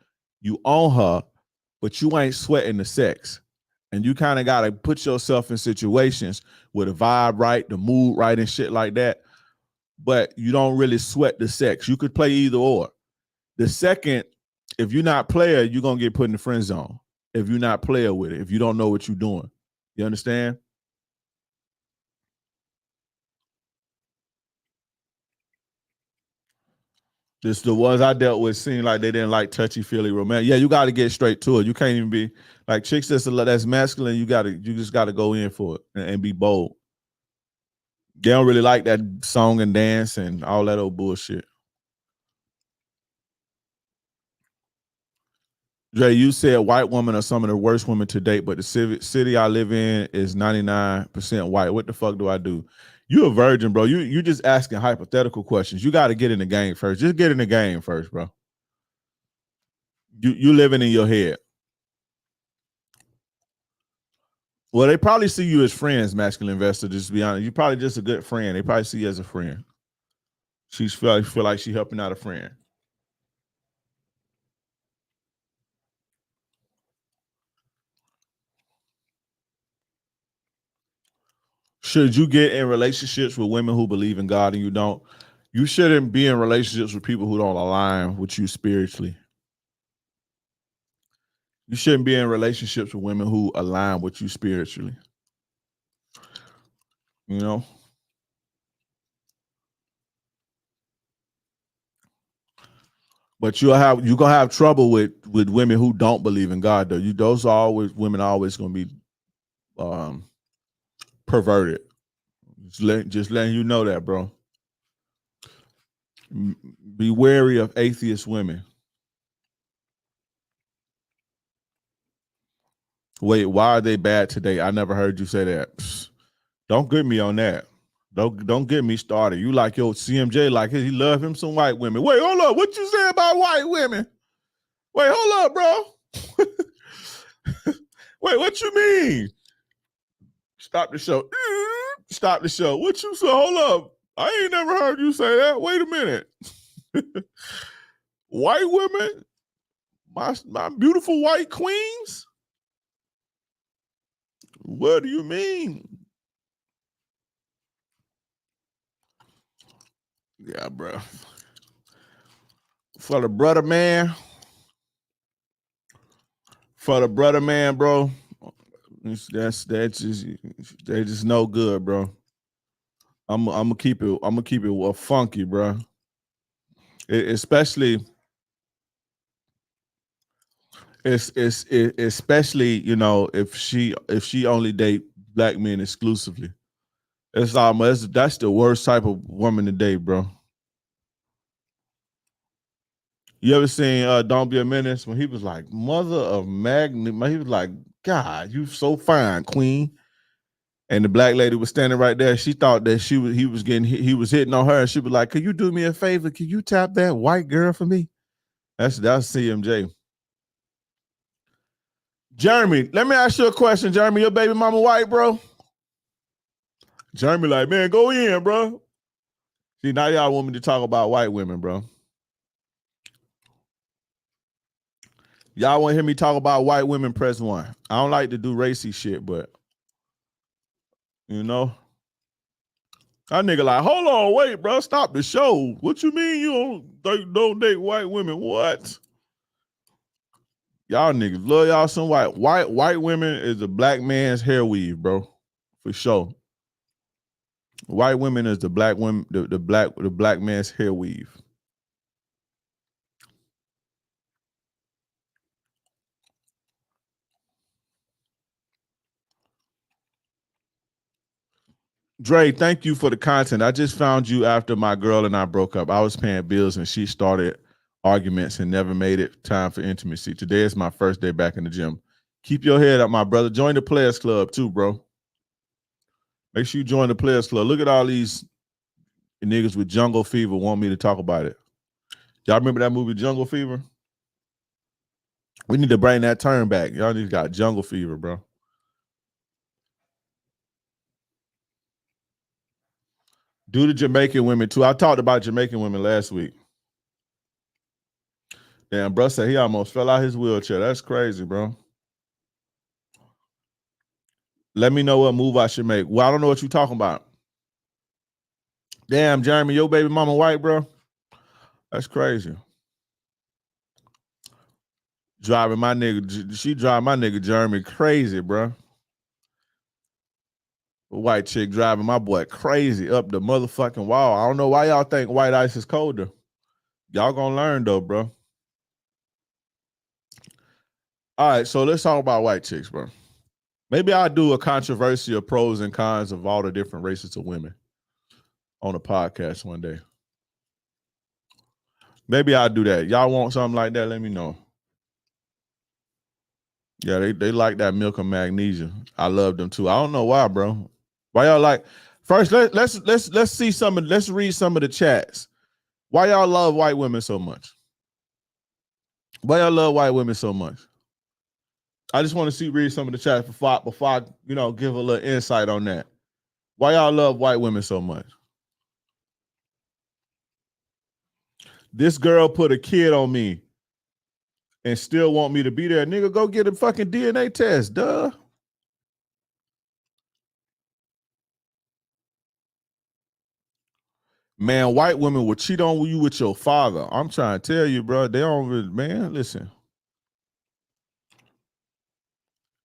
you own her, but you ain't sweating the sex. And you kind of gotta put yourself in situations where the vibe right, the mood right, and shit like that. But you don't really sweat the sex. You could play either or. The second, if you're not player, you're gonna get put in the friend zone. If you're not player with it, if you don't know what you're doing. You understand? Just the ones I dealt with seemed like they didn't like touchy-feely romantic. Yeah, you got to get straight to it. You can't even be like chicks that's masculine. You just got to go in for it and be bold. They don't really like that song and dance and all that old bullshit. Jay, you said white women are some of the worst women to date, but the city I live in is 99% white. What the fuck do I do? You a virgin, bro. You just asking hypothetical questions. You got to get in the game first. Just get in the game first, bro. You living in your head. Well, they probably see you as friends, masculine investor. Just to be honest, you're probably just a good friend. They probably see you as a friend. She's feel like she's helping out a friend. Should you get in relationships with women who believe in God and you don't? You shouldn't be in relationships with people who don't align with you spiritually. You shouldn't be in relationships with women who align with you spiritually. You know? But you're gonna have trouble with women who don't believe in God though. Those are always women are always gonna be perverted. Just letting you know that, bro. Be wary of atheist women. Wait, why are they bad today? I never heard you say that. Psst, don't get me on that. Don't get me started. You like your CMJ like he love him some white women. Wait, hold up. What you say about white women? Wait, hold up, bro. Wait, what you mean? Stop the show. Stop the show. What you say? Hold up. I ain't never heard you say that. Wait a minute. White women? My beautiful white queens? What do you mean? Yeah, bro. For the brother man, bro. That's just no good, bro. I'm gonna keep it funky, bro. Especially, especially if she only date black men exclusively. That's the worst type of woman to date, bro. You ever seen Don't Be a Menace when he was like, mother of magnet? He was like, God, you so fine, queen. and the black lady was standing right there. She thought that he was hitting on her, and she was like, "Could you do me a favor? Can you tap that white girl for me?" That's CMJ. Jeremy, let me ask you a question. Jeremy, your baby mama white, bro? Jeremy like, man, go in, bro. See, now y'all want me to talk about white women, bro. Y'all want to hear me talk about white women, press 1. I don't like to do racy shit, but, you know. That nigga like, hold on, wait, bro. Stop the show. What you mean you don't date white women? What? Y'all niggas love y'all some white women is a black man's hair weave, bro. For sure. White women is the black women, the black man's hair weave. Dre, thank you for the content. I just found you after my girl and I broke up. I was paying bills and she started arguments and never made it time for intimacy. Today is my first day back in the gym. Keep your head up, my brother. Join the Players Club too, bro. Make sure you join the Players Club. Look at all these niggas with jungle fever want me to talk about it. Y'all remember that movie Jungle Fever? We need to bring that term back. Y'all niggas got jungle fever, bro. Do the Jamaican women too. I talked about Jamaican women last week. Damn, bro said he almost fell out his wheelchair. That's crazy, bro. Let me know what move I should make. Well, I don't know what you're talking about. Damn, Jeremy, your baby mama white, bro? That's crazy. Driving my nigga, she drive my nigga Jeremy crazy, bro. A white chick driving my boy crazy up the motherfucking wall. I don't know why y'all think white ice is colder. Y'all gonna learn though, bro. All right, so let's talk about white chicks, bro. Maybe I'll do a controversy of pros and cons of all the different races of women on a podcast one day. Maybe I'll do that. Y'all want something like that? Let me know. Yeah, they like that milk and magnesia. I love them too. I don't know why, bro. Why y'all like? First, let's see some of. Let's read some of the chats. Why y'all love white women so much? Why y'all love white women so much? I just want to read some of the chats before I give a little insight on that. Why y'all love white women so much? This girl put a kid on me and still want me to be there. Nigga, go get a fucking DNA test, duh. Man, white women will cheat on you with your father. I'm trying to tell you, bro. They don't, man, listen.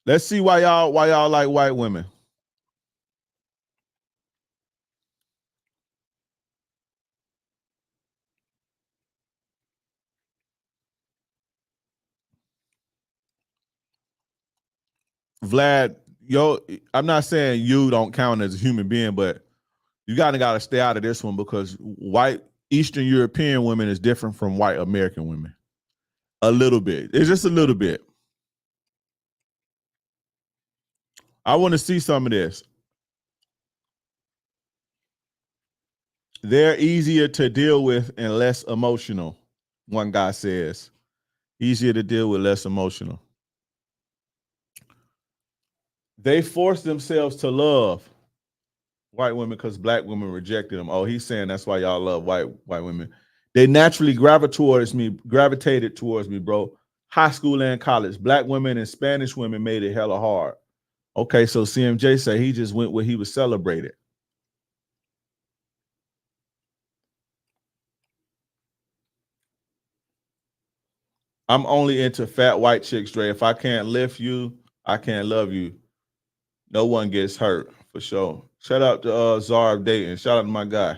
Let's see why y'all like white women. Vlad, I'm not saying you don't count as a human being, but you gotta stay out of this one because white Eastern European women is different from white American women. A little bit. It's just a little bit. I want to see some of this. They're easier to deal with and less emotional, one guy says. Easier to deal with, less emotional. They force themselves to love white women because black women rejected them. Oh, he's saying that's why y'all love white women. They naturally gravitated towards me, bro. High school and college. Black women and Spanish women made it hella hard. Okay, so CMJ said he just went where he was celebrated. I'm only into fat white chicks, Dre. If I can't lift you, I can't love you. No one gets hurt, for sure. Shout out to Czar of Dayton. Shout out to my guy.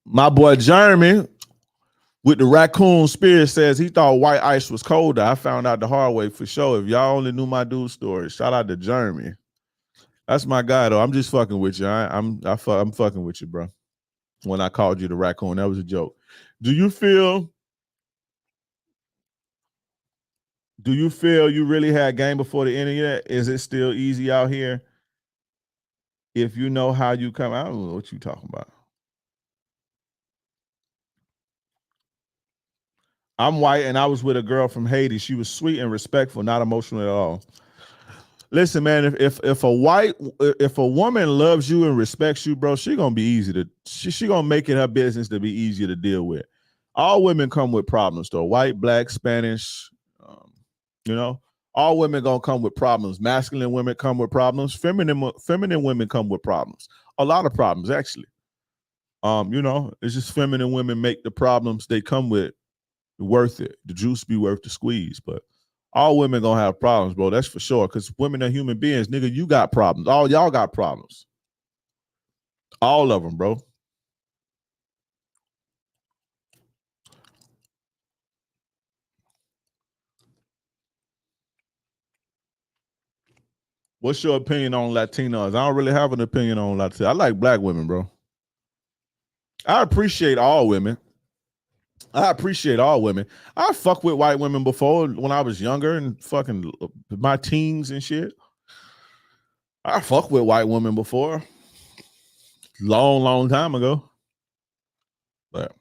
My boy Jeremy with the raccoon spirit says he thought white ice was colder. I found out the hard way for sure. If y'all only knew my dude story, shout out to Jeremy. That's my guy though. I'm just fucking with you. I'm fucking with you, bro. When I called you the raccoon, that was a joke. Do you feel Do you feel you really had game before the internet? Is it still easy out here? If you know how you come, I don't know what you talking about. I'm white and I was with a girl from Haiti. She was sweet and respectful, not emotional at all. Listen, man, if a woman loves you and respects you, bro, she gonna be easy to she gonna make it her business to be easier to deal with. All women come with problems, though. White, black, Spanish, you know, all women gonna come with problems. Masculine women come with problems. Feminine women come with problems. A lot of problems, actually. It's just feminine women make the problems they come with worth it. The juice be worth the squeeze, but all women gonna have problems, bro. That's for sure. Because women are human beings, nigga. You got problems. All y'all got problems. All of them, bro. What's your opinion on Latinos? I don't really have an opinion on Latinos. I like black women, bro. I appreciate all women. I fuck with white women before when I was younger and fucking my teens and shit. I fuck with white women before. Long time ago. But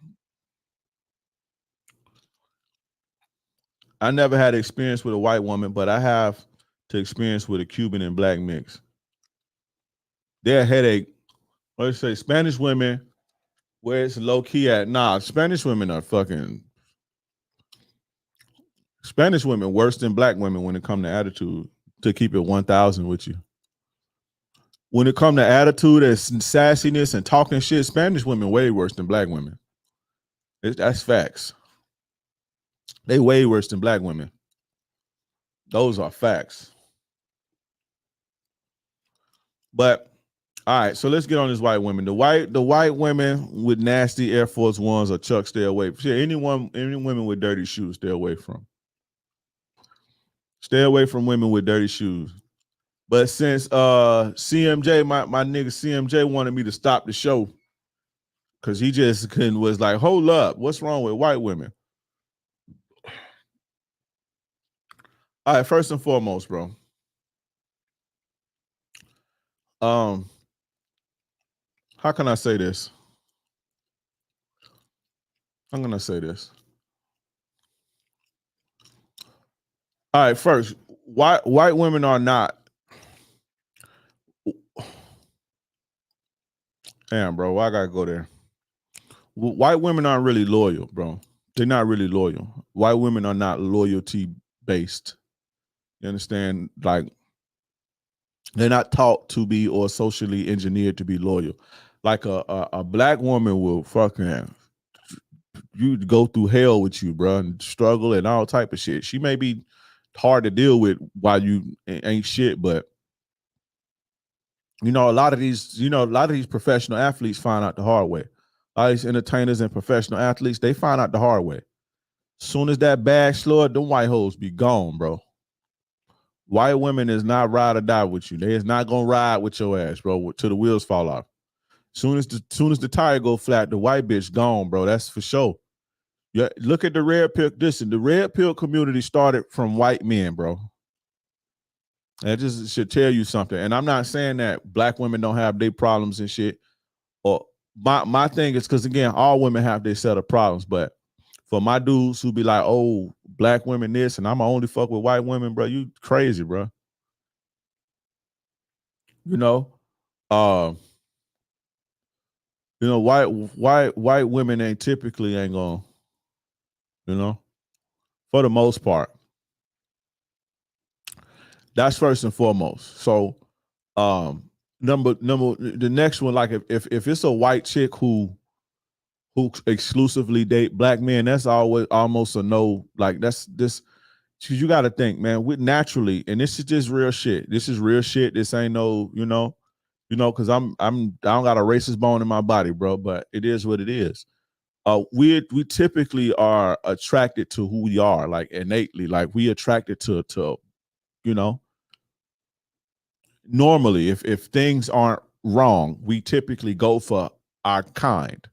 I never had experience with a white woman, but I have to experience with a Cuban and black mix. They're a headache. Let's say Spanish women, where it's low key at. Nah, Spanish women are fucking Spanish women worse than black women when it comes to attitude. To keep it 1,000 with you. When it comes to attitude and sassiness and talking shit, Spanish women way worse than black women. That's facts. They way worse than black women. Those are facts. But all right, so let's get on this white women. The white women with nasty Air Force Ones or Chuck, stay away. Any women with dirty shoes, stay away from. Stay away from women with dirty shoes. But since CMJ, my nigga CMJ wanted me to stop the show because he just was like, hold up, what's wrong with white women? All right, first and foremost, bro. How can I say this? I'm gonna say this. All right, first, white women are not. Damn, bro, why I gotta go there? White women aren't really loyal, bro. They're not really loyal. White women are not loyalty based. You understand? Like, they're not taught to be or socially engineered to be loyal. Like a black woman will fucking you go through hell with you, bro, and struggle and all type of shit. She may be hard to deal with while you ain't shit, but a lot of these professional athletes find out the hard way. A lot of these entertainers and professional athletes, they find out the hard way. Soon as that bag slowed, them white hoes be gone, bro. White women is not ride or die with you. They is not gonna ride with your ass, bro, till the wheels fall off. Soon as the tire go flat, the white bitch gone, bro. That's for sure. Yeah, look at the red pill. Listen, the red pill community started from white men, bro. That just should tell you something. And I'm not saying that black women don't have their problems and shit. Or my thing is because again, all women have their set of problems. But for my dudes who be like, oh, black women this, and I'm only fuck with white women, bro, you crazy, bro. White women ain't gonna, for the most part. That's first and foremost. So the next one, like if it's a white chick who exclusively date black men, that's always almost a no. Like that's this, you got to think, man. We naturally, and this is just real shit. This is real shit. This ain't no, because I don't got a racist bone in my body, bro. But it is what it is. We typically are attracted to who we are, like innately. Like we attracted to normally, if things aren't wrong, we typically go for our kind,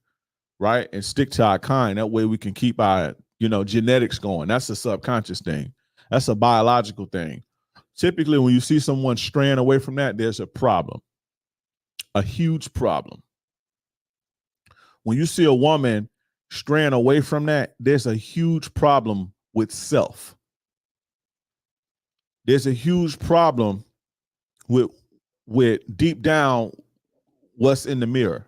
right? And stick to our kind. That way we can keep our, genetics going. That's a subconscious thing. That's a biological thing. Typically, when you see someone straying away from that, there's a problem, a huge problem. When you see a woman straying away from that, there's a huge problem with self. There's a huge problem with deep down what's in the mirror,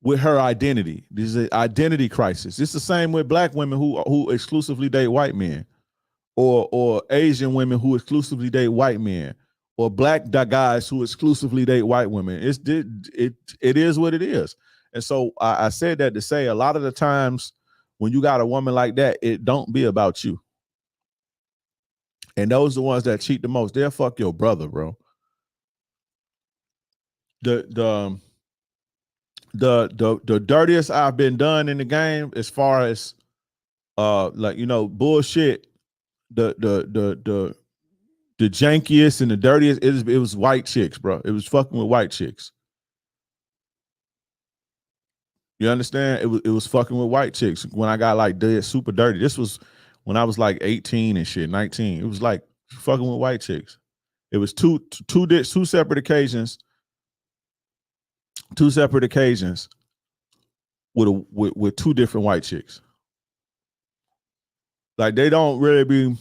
with her identity. There's an identity crisis. It's the same with black women who exclusively date white men, or Asian women who exclusively date white men, or black guys who exclusively date white women. It is what it is. And so I said that to say a lot of the times when you got a woman like that, it don't be about you. And those are the ones that cheat the most. They'll fuck your brother, bro. The dirtiest I've been done in the game, as far as bullshit, the jankiest and the dirtiest, it was white chicks, bro. It was fucking with white chicks. You understand? It was fucking with white chicks when I got like dead super dirty. This was when I was like 18 and shit, 19. It was like fucking with white chicks. It was two separate occasions. Two separate occasions with two different white chicks. Like they don't really be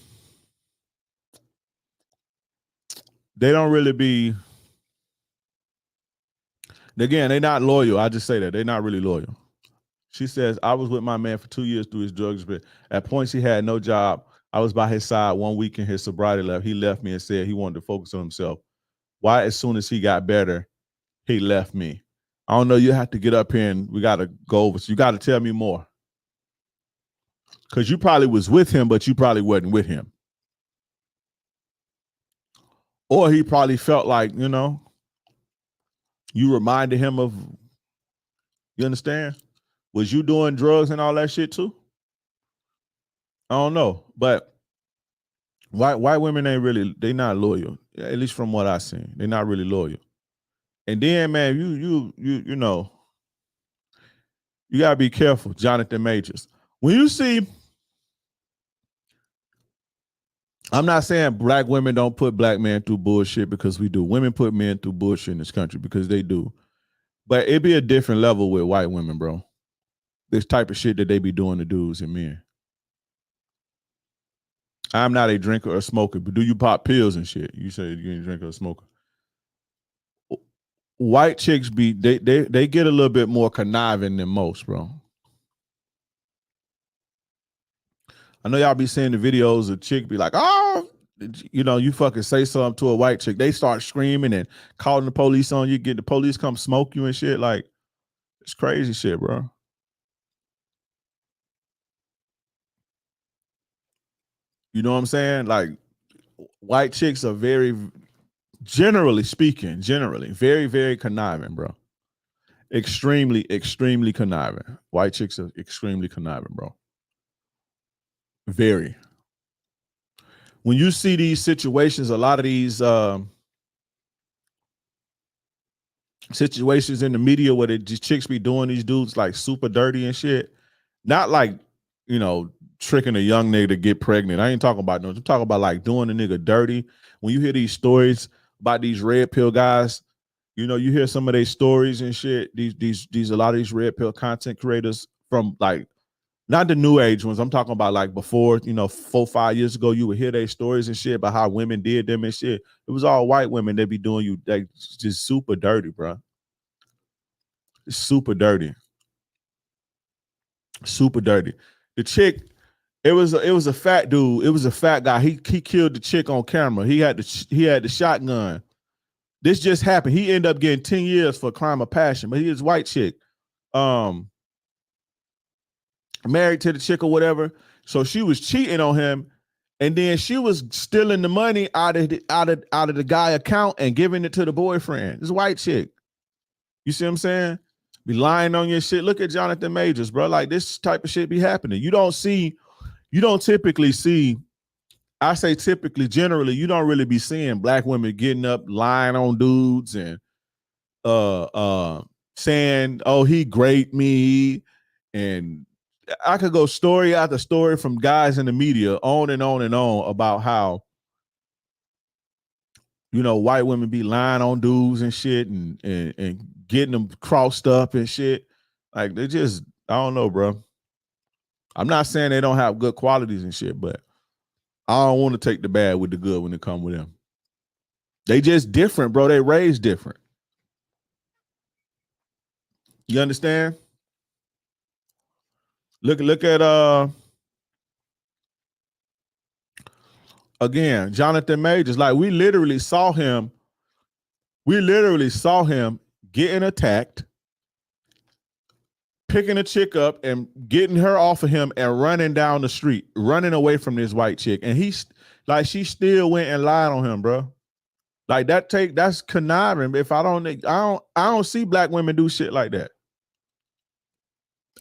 again, they're not loyal. I just say that. They're not really loyal. She says, I was with my man for 2 years through his drugs, but at points he had no job. I was by his side 1 week in his sobriety left. He left me and said he wanted to focus on himself. Why, as soon as he got better, he left me? I don't know. You have to get up here and we got to go over. So you got to tell me more. Because you probably was with him, but you probably wasn't with him. Or he probably felt like, you reminded him of, you understand? Was you doing drugs and all that shit too? I don't know. But white women they not loyal. At least from what I've seen. They're not really loyal. And then, man, you gotta be careful, Jonathan Majors. When you see, I'm not saying black women don't put black men through bullshit, because we do. Women put men through bullshit in this country because they do. But it'd be a different level with white women, bro. This type of shit that they be doing to dudes and men. I'm not a drinker or smoker, but do you pop pills and shit? You say you ain't a drinker or smoker. White chicks they get a little bit more conniving than most, bro. I know y'all be seeing the videos of chick be like, oh, you fucking say something to a white chick. They start screaming and calling the police on you, get the police come smoke you and shit. Like, it's crazy shit, bro. You know what I'm saying? Like, white chicks are very, generally speaking, very, very conniving, bro. Extremely, extremely conniving. White chicks are extremely conniving, bro. Very. When you see these situations, a lot of these situations in the media where these chicks be doing these dudes like super dirty and shit, not like, tricking a young nigga to get pregnant. I ain't talking about no. I'm talking about like doing a nigga dirty. When you hear these stories about these red pill guys, you hear some of their stories and shit. These a lot of these red pill content creators from like, not the new age ones. I'm talking about like before, 4-5 years ago, you would hear their stories and shit about how women did them and shit. It was all white women that be doing you like just super dirty, bro. It's super dirty. Super dirty. The chick, it was a fat dude. It was a fat guy. He killed the chick on camera. He had the shotgun. This just happened. He ended up getting 10 years for a crime of passion, but he is white chick. Married to the chick or whatever. So she was cheating on him, and then she was stealing the money out of the guy account and giving it to the boyfriend. This white chick. You see what I'm saying? Be lying on your shit. Look at Jonathan Majors, bro. Like, this type of shit be happening. You don't typically see, I say typically, generally, you don't really be seeing black women getting up, lying on dudes and saying, oh, he raped me, and I could go story after story from guys in the media on and on and on about how, you know, white women be lying on dudes and shit and getting them crossed up and shit. Like they just, I don't know, bro. I'm not saying they don't have good qualities and shit, but I don't want to take the bad with the good when it come with them. They just different, bro. They raised different. You understand? Look at again, Jonathan Majors. Like we literally saw him getting attacked, picking a chick up and getting her off of him and running down the street, running away from this white chick. And he's like, she still went and lied on him, bro. Like that's conniving. If I don't see black women do shit like that.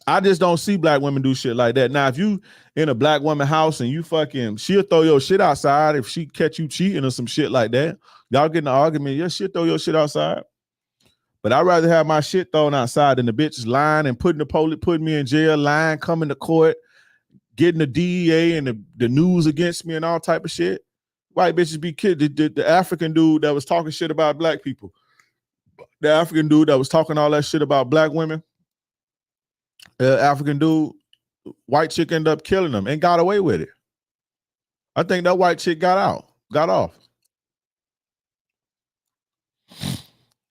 I just don't see black women do shit like that. Now, if you in a black woman house and you fucking, she'll throw your shit outside if she catch you cheating or some shit like that. Y'all get in an argument, yeah, she'll throw your shit outside. But I'd rather have my shit thrown outside than the bitches lying and putting me in jail, lying, coming to court, getting the DEA and the news against me and all type of shit. White bitches be kidding. The African dude that was talking shit about black people, the African dude that was talking all that shit about black women, African dude, white chick ended up killing him and got away with it. I think that white chick got off.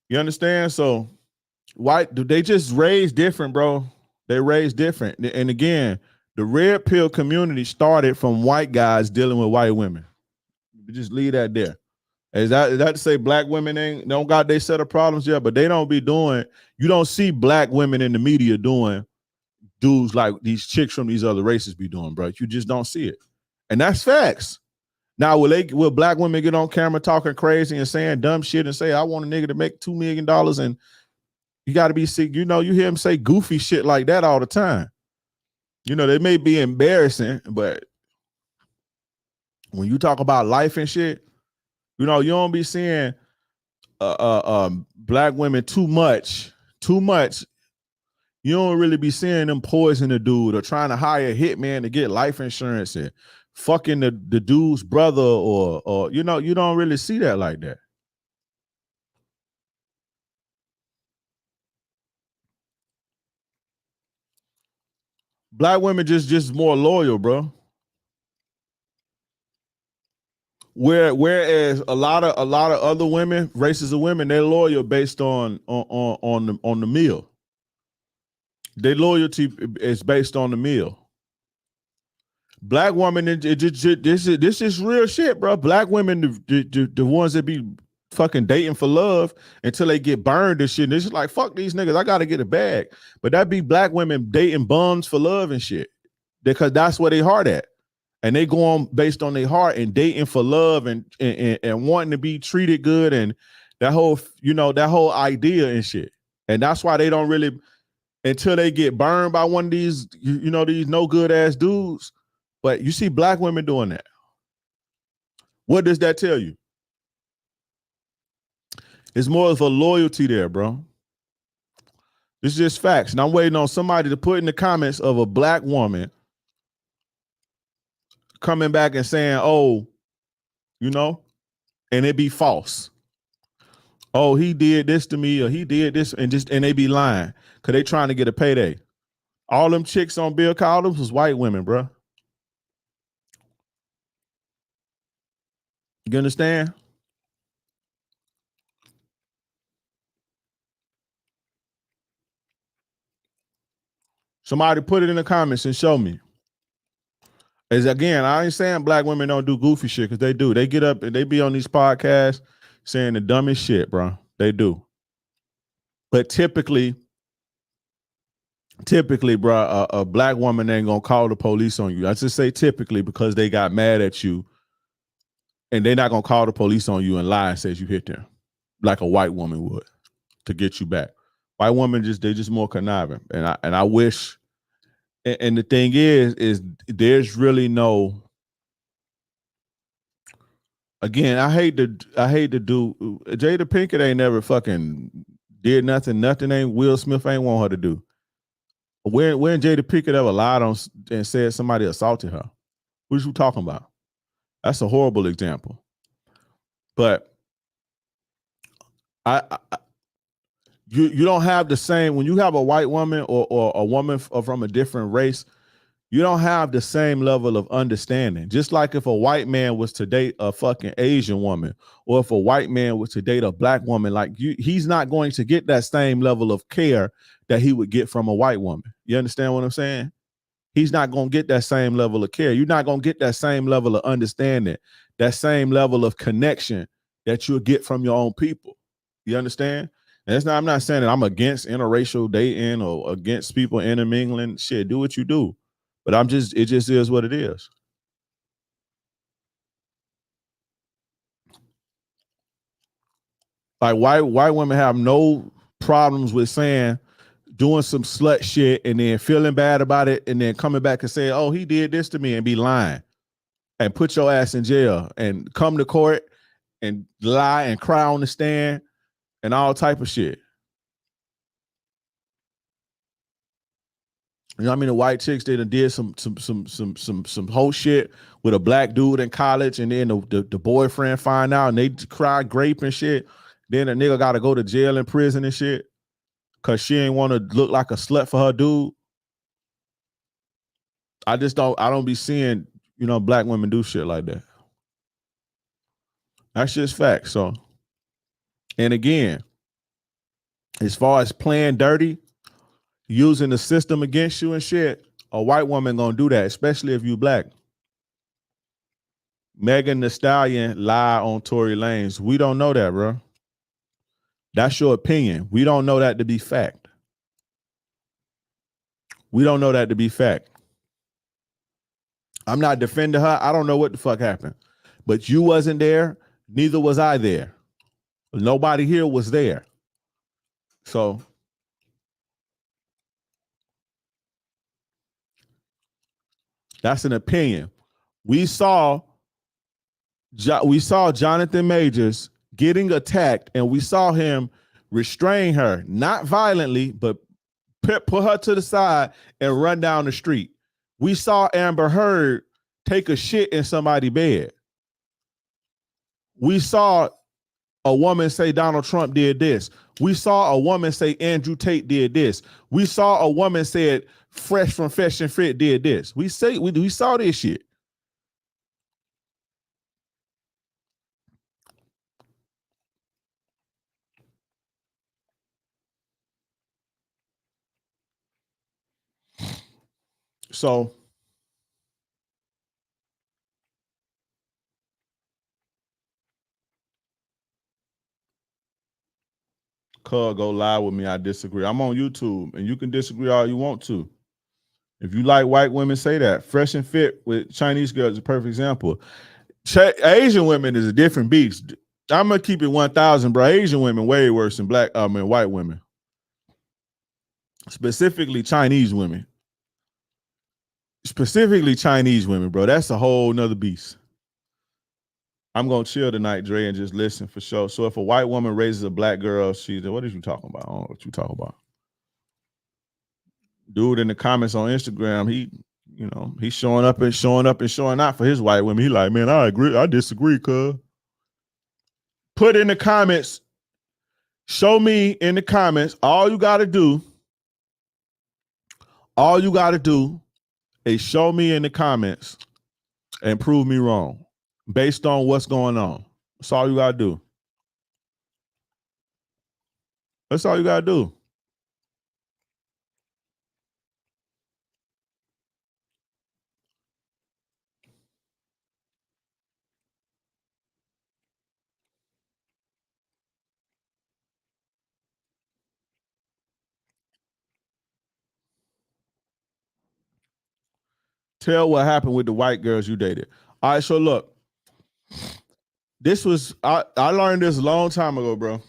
You understand? So they just raised different, bro. They raised different. And again, the red pill community started from white guys dealing with white women. Just leave that there. Is that to say black women don't got their set of problems? Yeah, but they don't be doing, you don't see black women in the media doing dudes like these chicks from these other races be doing, bro. You just don't see it. And that's facts. Now, will black women get on camera talking crazy and saying dumb shit and say, I want a nigga to make $2 million and you got to be sick? You know, you hear them say goofy shit like that all the time. You know, they may be embarrassing, but when you talk about life and shit, you know, you don't be seeing black women too much. You don't really be seeing them poison a dude or trying to hire a hitman to get life insurance and fucking the dude's brother or you know, you don't really see that like that. Black women just more loyal, bro. Whereas a lot of other women, races of women, they're loyal based on the meal. Their loyalty is based on the meal. Black women, this is real shit, bro. Black women, the ones that be fucking dating for love until they get burned and shit. And it's just like, fuck these niggas, I gotta get a bag. But that be black women dating bums for love and shit, because that's where they heart at. And they go on based on their heart and dating for love and wanting to be treated good and that whole, you know, that whole idea and shit. And that's why they don't really, until they get burned by one of these, you know, these no good ass dudes. But you see black women doing that. What does that tell you? It's more of a loyalty there, bro. It's just facts. And I'm waiting on somebody to put in the comments of a black woman coming back and saying, oh, you know, and it be false. Oh, he did this to me or he did this, and they be lying because they trying to get a payday. All them chicks on Bill Cosby was white women, bro. You understand? Somebody put it in the comments and show me. As again, I ain't saying black women don't do goofy shit, because they do. They get up and they be on these podcasts saying the dumbest shit, bro. They do. But typically, bro, a black woman ain't gonna call the police on you. I just say typically because they got mad at you, and they're not gonna call the police on you and lie and says you hit them like a white woman would to get you back. White women they just more conniving, and I wish. And the thing is there's really no. Again, I hate to do. Jada Pinkett ain't never fucking did nothing. Nothing ain't Will Smith ain't want her to do. When Jada Pinkett ever lied on and said somebody assaulted her? What are you talking about? That's a horrible example. But I you don't have the same when you have a white woman or a woman from a different race. You don't have the same level of understanding. Just like if a white man was to date a fucking Asian woman, or if a white man was to date a black woman, like he's not going to get that same level of care that he would get from a white woman. You understand what I'm saying? He's not going to get that same level of care. You're not going to get that same level of understanding, that same level of connection that you'll get from your own people. You understand? And it's not, I'm not saying that I'm against interracial dating or against people intermingling. Shit, do what you do. But it just is what it is. Like white women have no problems with saying, doing some slut shit and then feeling bad about it and then coming back and saying, oh, he did this to me, and be lying and put your ass in jail and come to court and lie and cry on the stand and all type of shit. You know what I mean? The white chicks, they done did some whole shit with a black dude in college, and then the boyfriend find out and they cry grape and shit. Then a nigga got to go to jail and prison and shit because she ain't want to look like a slut for her dude. I don't be seeing, black women do shit like that. That's just fact. So, and again, as far as playing dirty, using the system against you and shit, a white woman gonna do that, especially if you black. Megan Thee Stallion lie on Tory Lanez. We don't know that, bro. That's your opinion. We don't know that to be fact. We don't know that to be fact. I'm not defending her. I don't know what the fuck happened. But you wasn't there. Neither was I there. Nobody here was there. So that's an opinion. We saw Jonathan Majors getting attacked, and we saw him restrain her, not violently, but put her to the side and run down the street. We saw Amber Heard take a shit in somebody's bed. We saw a woman say Donald Trump did this. We saw a woman say Andrew Tate did this. We saw a woman said Fresh from Fresh and Fit did this. We saw this shit. So Cuz, go live with me. I disagree. I'm on YouTube, and you can disagree all you want to. If you like white women, say that. Fresh and Fit with Chinese girls is a perfect example. Asian women is a different beast. I'm gonna keep it 1,000, bro. Asian women way worse than white women. Specifically Chinese women. Bro. That's a whole nother beast. I'm gonna chill tonight, Dre, and just listen for sure. So if a white woman raises a black girl, what are you talking about? I don't know what you talking about. Dude in the comments on Instagram, he's showing up and showing out for his white women. He like, man, I agree. I disagree, cuz. Put in the comments. Show me in the comments. All you gotta do is show me in the comments and prove me wrong based on what's going on. That's all you gotta do. That's all you gotta do. Tell what happened with the white girls you dated. All right, so look, I learned this a long time ago, bro.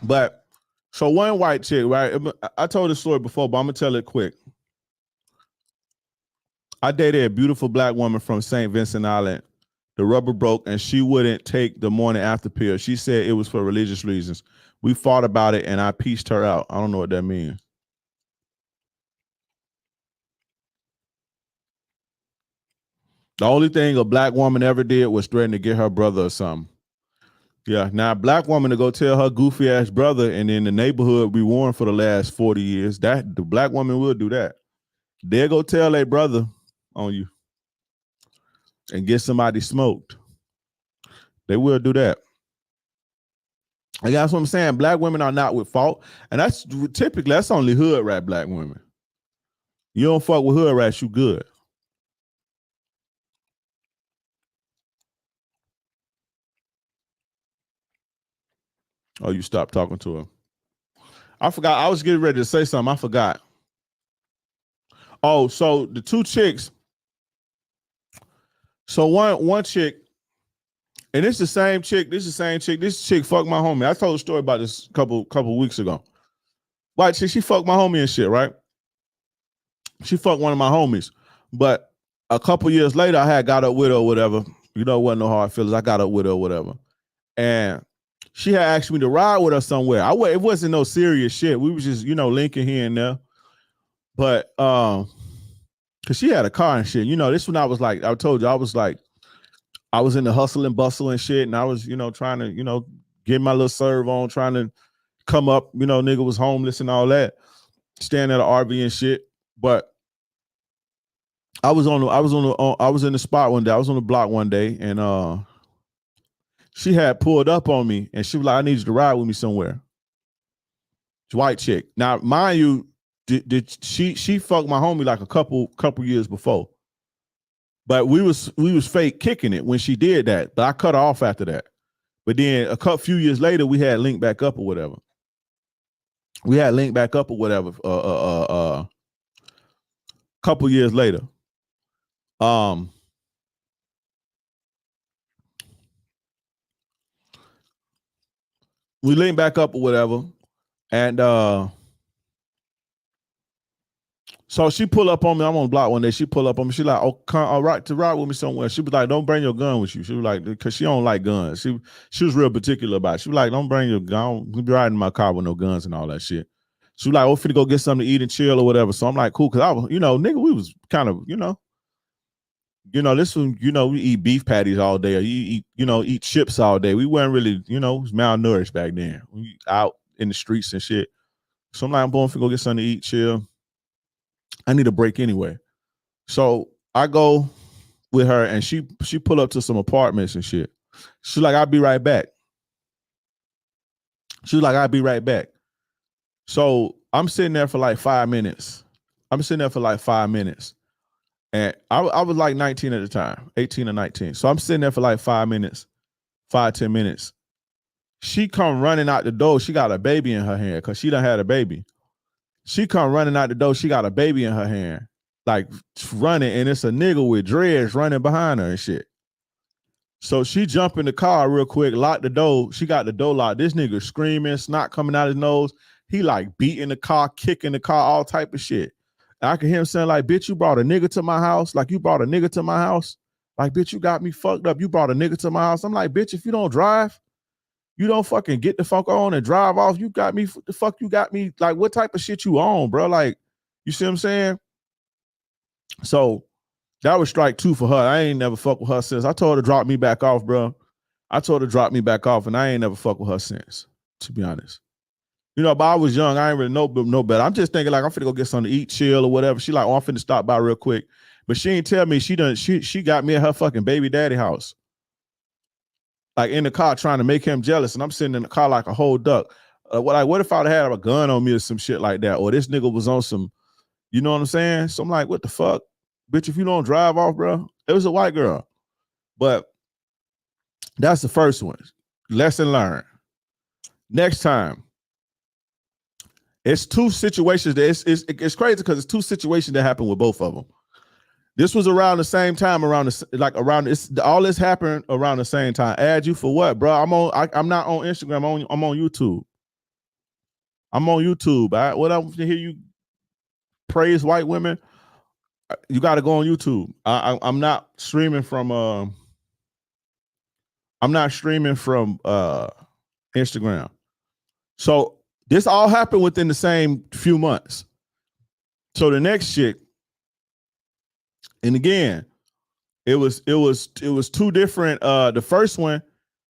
But so one white chick, right? I told this story before, but I'm gonna tell it quick. I dated a beautiful black woman from St. Vincent Island. The rubber broke and she wouldn't take the morning after pill. She said it was for religious reasons. We fought about it and I pieced her out. I don't know what that means. The only thing a black woman ever did was threaten to get her brother or something. Yeah, now a black woman to go tell her goofy ass brother, and in the neighborhood be warned for the last 40 years. That the black woman will do that. They'll go tell a brother on you and get somebody smoked. They will do that. And that's what I'm saying. Black women are not with fault. And that's typically, that's only hood rat black women. You don't fuck with hood rats, you good. Oh, you stopped talking to her. I forgot. I was getting ready to say something. I forgot. Oh, so the two chicks. So one chick, and it's the same chick. This is the same chick. This chick fucked my homie. I told a story about this couple weeks ago. White chick, she fucked my homie and shit, right? She fucked one of my homies. But a couple years later, I had got up with her or whatever. You know, it wasn't no hard feelings. I got up with her or whatever. And she had asked me to ride with her somewhere. It wasn't no serious shit. We was just, linking here and there. But cause she had a car and shit. This one I was like, I told you, I was in the hustle and bustle and shit. And I was, trying to, get my little serve on, trying to come up, nigga was homeless and all that, staying at an RV and shit. But I was in the spot one day. I was on the block one day, and she had pulled up on me, and she was like, "I need you to ride with me somewhere." It's a white chick. Now, mind you, she fucked my homie like a couple years before, but we was fake kicking it when she did that. But I cut her off after that. But then a few years later, we had linked back up or whatever. Couple years later. We linked back up or whatever. And so she pull up on me. I'm on the block one day. She pull up on me. She like, "Oh, come all right to ride with me somewhere." She was like, "Don't bring your gun with you." She was like, because she don't like guns. She was real particular about it. She was like, "Don't bring your gun. We'll be riding in my car with no guns and all that shit." She was like, "Oh, finna go get something to eat and chill or whatever." So I'm like, cool, because I was, nigga, we was kind of, this one, we eat beef patties all day, or you eat chips all day. We weren't really, was malnourished back then. We out in the streets and shit. So I'm like, I'm going to go get something to eat, chill. I need a break anyway. So I go with her, and she pull up to some apartments and shit. She's like, "I'll be right back." She was like, "I'll be right back." So I'm sitting there for like 5 minutes. And I was like 19 at the time, 18 or 19. So I'm sitting there for like 5 minutes, 5-10 minutes. She come running out the door. She got a baby in her hand because she done had a baby. She come running out the door. She got a baby in her hand, like running, and it's a nigga with dreads running behind her and shit. So she jump in the car real quick, lock the door. She got the door locked. This nigga screaming, snot coming out his nose. He like beating the car, kicking the car, all type of shit. And I can hear him saying like, "Bitch, you brought a nigga to my house. Like, you brought a nigga to my house. Like, bitch, you got me fucked up. You brought a nigga to my house." I'm like, "Bitch, if you don't drive, you don't fucking get the fuck on and drive off. You got me, the fuck you got me. Like, what type of shit you on, bro? Like, you see what I'm saying?" So that was strike 2 for her. I ain't never fuck with her since. I told her to drop me back off, bro. I told her to drop me back off, and I ain't never fuck with her since, to be honest. But I was young. I ain't really know better. I'm just thinking like, I'm finna go get something to eat, chill, or whatever. She like, "Oh, I'm finna stop by real quick." But she ain't tell me she got me at her fucking baby daddy house. Like in the car trying to make him jealous. And I'm sitting in the car like a whole duck. What if I'd had a gun on me or some shit like that? Or this nigga was on some, you know what I'm saying? So I'm like, what the fuck? Bitch, if you don't drive off, bro. It was a white girl. But that's the first one. Lesson learned. Next time. It's two situations that it's crazy because it's two situations that happened with both of them. This was around the same time, all this happened around the same time. Add you for what, bro? I'm not on Instagram. I'm on YouTube. I'm on YouTube. What I hear you praise white women. You got to go on YouTube. I'm not streaming from. I'm not streaming from Instagram. So this all happened within the same few months. So the next chick, and again, It was two different. The first one,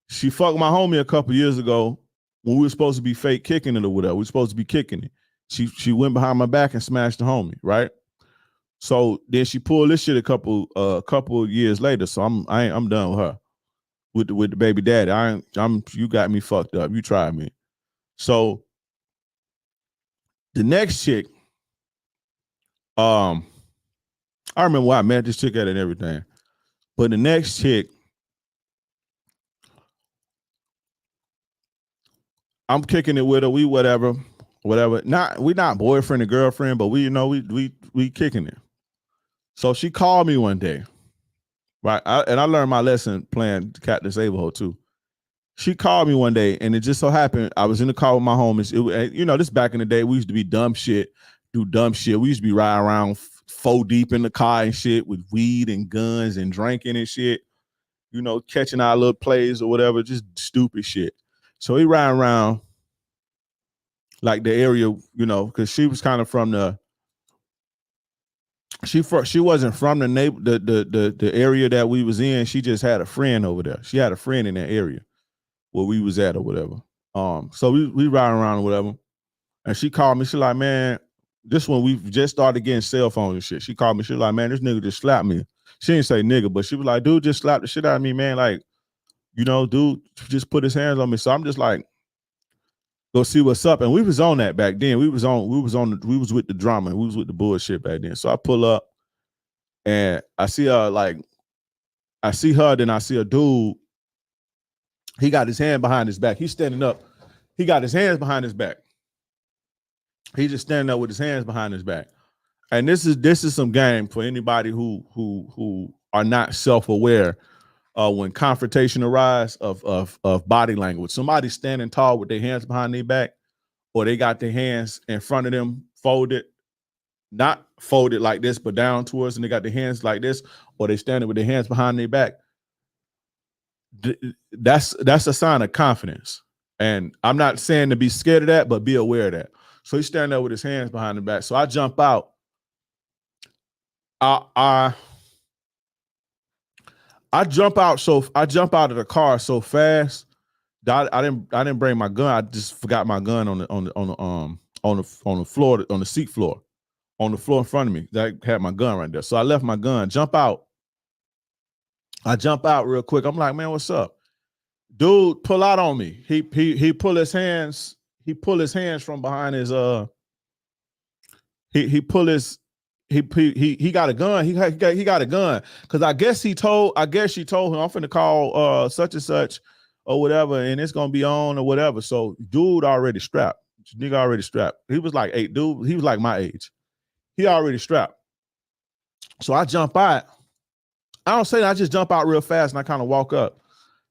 she fucked my homie a couple years ago when we were supposed to be fake kicking it or whatever. We were supposed to be kicking it. She went behind my back and smashed the homie, right? So then she pulled this shit a couple years later. So I'm done with her. With the baby daddy. You got me fucked up. You tried me. So the next chick, I remember why I met this chick at it and everything. But the next chick, I'm kicking it with her. We whatever. We not boyfriend and girlfriend, but we kicking it. So she called me one day, right? And I learned my lesson playing Cat Disable too. She called me one day, and it just so happened I was in the car with my homies. This back in the day, we used to be do dumb shit. We used to be riding around 4 deep in the car and shit with weed and guns and drinking and shit. Catching our little plays or whatever, just stupid shit. So we riding around like the area, because she was kind of from the. She wasn't from the area that we was in. She just had a friend over there. She had a friend in that area where we was at or whatever. So we riding around or whatever. And she called me. She like, man, this one we just started getting cell phones and shit. She called me. She like, man, this nigga just slapped me. She didn't say nigga, but she was like, dude just slapped the shit out of me, man. Like, dude just put his hands on me. So I'm just like, go see what's up. And we was on that back then. We was with the drama. We was with the bullshit back then. So I pull up and I see her, then I see a dude. He got his hand behind his back. He's standing up. He got his hands behind his back. He's just standing up with his hands behind his back. And this is some game for anybody who are not self-aware when confrontation arises of body language. Somebody standing tall with their hands behind their back, or they got their hands in front of them folded, not folded like this, but down towards, and they got their hands like this, or they standing with their hands behind their back. That's a sign of confidence. And I'm not saying to be scared of that, but be aware of that. So he's standing there with his hands behind the back. So I jump out. I jump out of the car so fast that I didn't bring my gun. I just forgot my gun on the floor, on the seat floor, on the floor in front of me. That had my gun right there. So I left my gun. I jump out real quick. I'm like, man, what's up? Dude, pull out on me. He pull his hands. He pull his hands from behind his he got a gun. He got a gun. Cause I guess she told him I'm finna call such and such or whatever, and it's gonna be on or whatever. So dude already strapped. Nigga already strapped. He was like 8, dude. He was like my age. He already strapped. So I jump out. I don't say that, I just jump out real fast and I kind of walk up.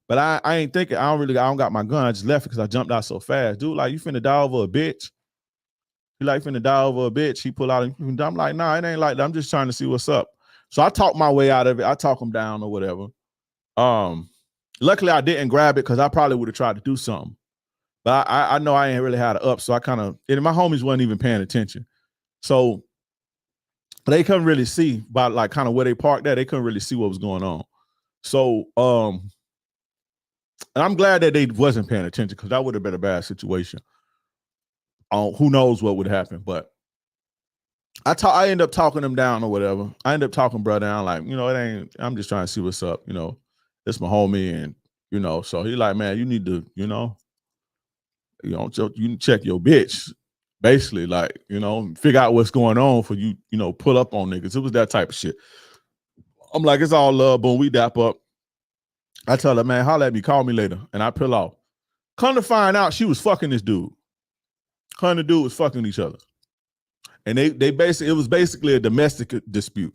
But I ain't thinking, I don't got my gun. I just left it because I jumped out so fast. Dude, like, you finna die over a bitch? He like, finna die over a bitch. He pull out, and I'm like, nah, it ain't like that. I'm just trying to see what's up. So I talk my way out of it. I talk him down or whatever. Luckily I didn't grab it because I probably would have tried to do something. But I know I ain't really had it up. So I and my homies wasn't even paying attention. So they couldn't really see by like kind of where they parked at. They couldn't really see what was going on. So, and I'm glad that they wasn't paying attention because that would have been a bad situation. Who knows what would happen, but I end up talking them down or whatever. I end up talking bro down like, it ain't, I'm just trying to see what's up. It's my homie. And, so he like, man, you need to, you check your bitch. Basically, like, figure out what's going on for you, pull up on niggas. It was that type of shit. I'm like, it's all love, boom, we dap up. I tell her, man, holler at me, call me later. And I pull off. Come to find out, she was fucking this dude. Her and the dude was fucking each other. And it was basically a domestic dispute.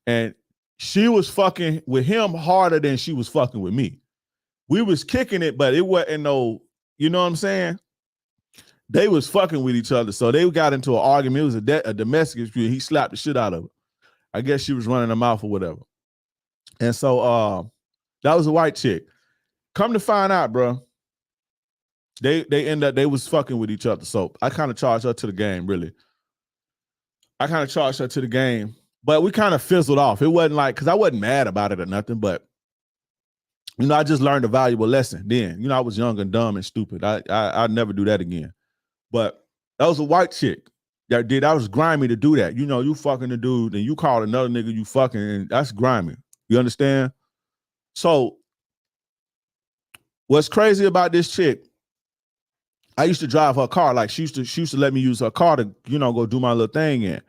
And she was fucking with him harder than she was fucking with me. We was kicking it, but it wasn't no, you know what I'm saying? They was fucking with each other. So they got into an argument. It was a domestic dispute. He slapped the shit out of her. I guess she was running her mouth or whatever. And so that was a white chick. Come to find out, bro, they was fucking with each other. So I kind of charged her to the game, really. I kind of charged her to the game. But we kind of fizzled off. It wasn't like, because I wasn't mad about it or nothing, but I just learned a valuable lesson then. I was young and dumb and stupid. I'd never do that again. But that was a white chick that did. I was grimy to do that. You fucking the dude and you call another nigga you fucking, and that's grimy. You understand? So what's crazy about this chick, I used to drive her car. Like she used to let me use her car to, go do my little thing in.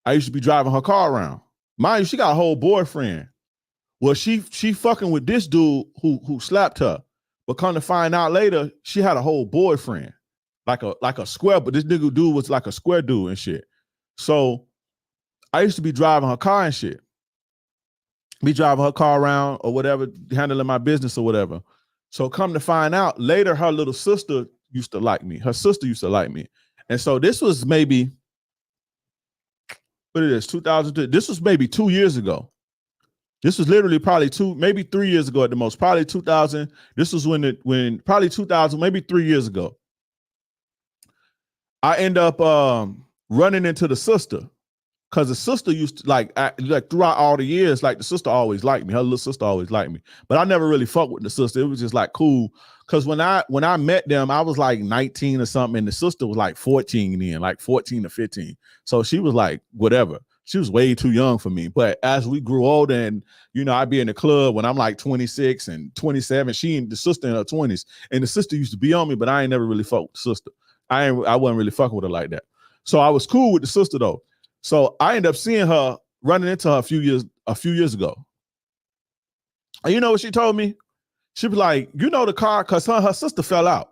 I used to be driving her car around. Mind you, she got a whole boyfriend. Well, she fucking with this dude who slapped her. But come to find out later, she had a whole boyfriend. Like a square, but this nigga dude was like a square dude and shit. So I used to be driving her car and shit. Be driving her car around or whatever, handling my business or whatever. So come to find out later, her little sister used to like me. Her sister used to like me. And so this was maybe, what it is, 2002. This was maybe 2 years ago. This was literally probably maybe 3 years ago at the most, probably 2000. This was when probably 2000, maybe 3 years ago. I end up running into the sister because the sister used to like throughout all the years, like the sister always liked me. Her little sister always liked me, but I never really fucked with the sister. It was just like cool because when I met them, I was like 19 or something, and the sister was like 14 then, like 14 or 15. So she was like whatever. She was way too young for me. But as we grew older, and I'd be in the club when I'm like 26 and 27. The sister in her 20s, and the sister used to be on me, but I ain't never really fucked with the sister. I wasn't really fucking with her like that. So I was cool with the sister though. So I ended up seeing her, running into her a few years ago. And you know what she told me? She was like, the car, because her sister fell out.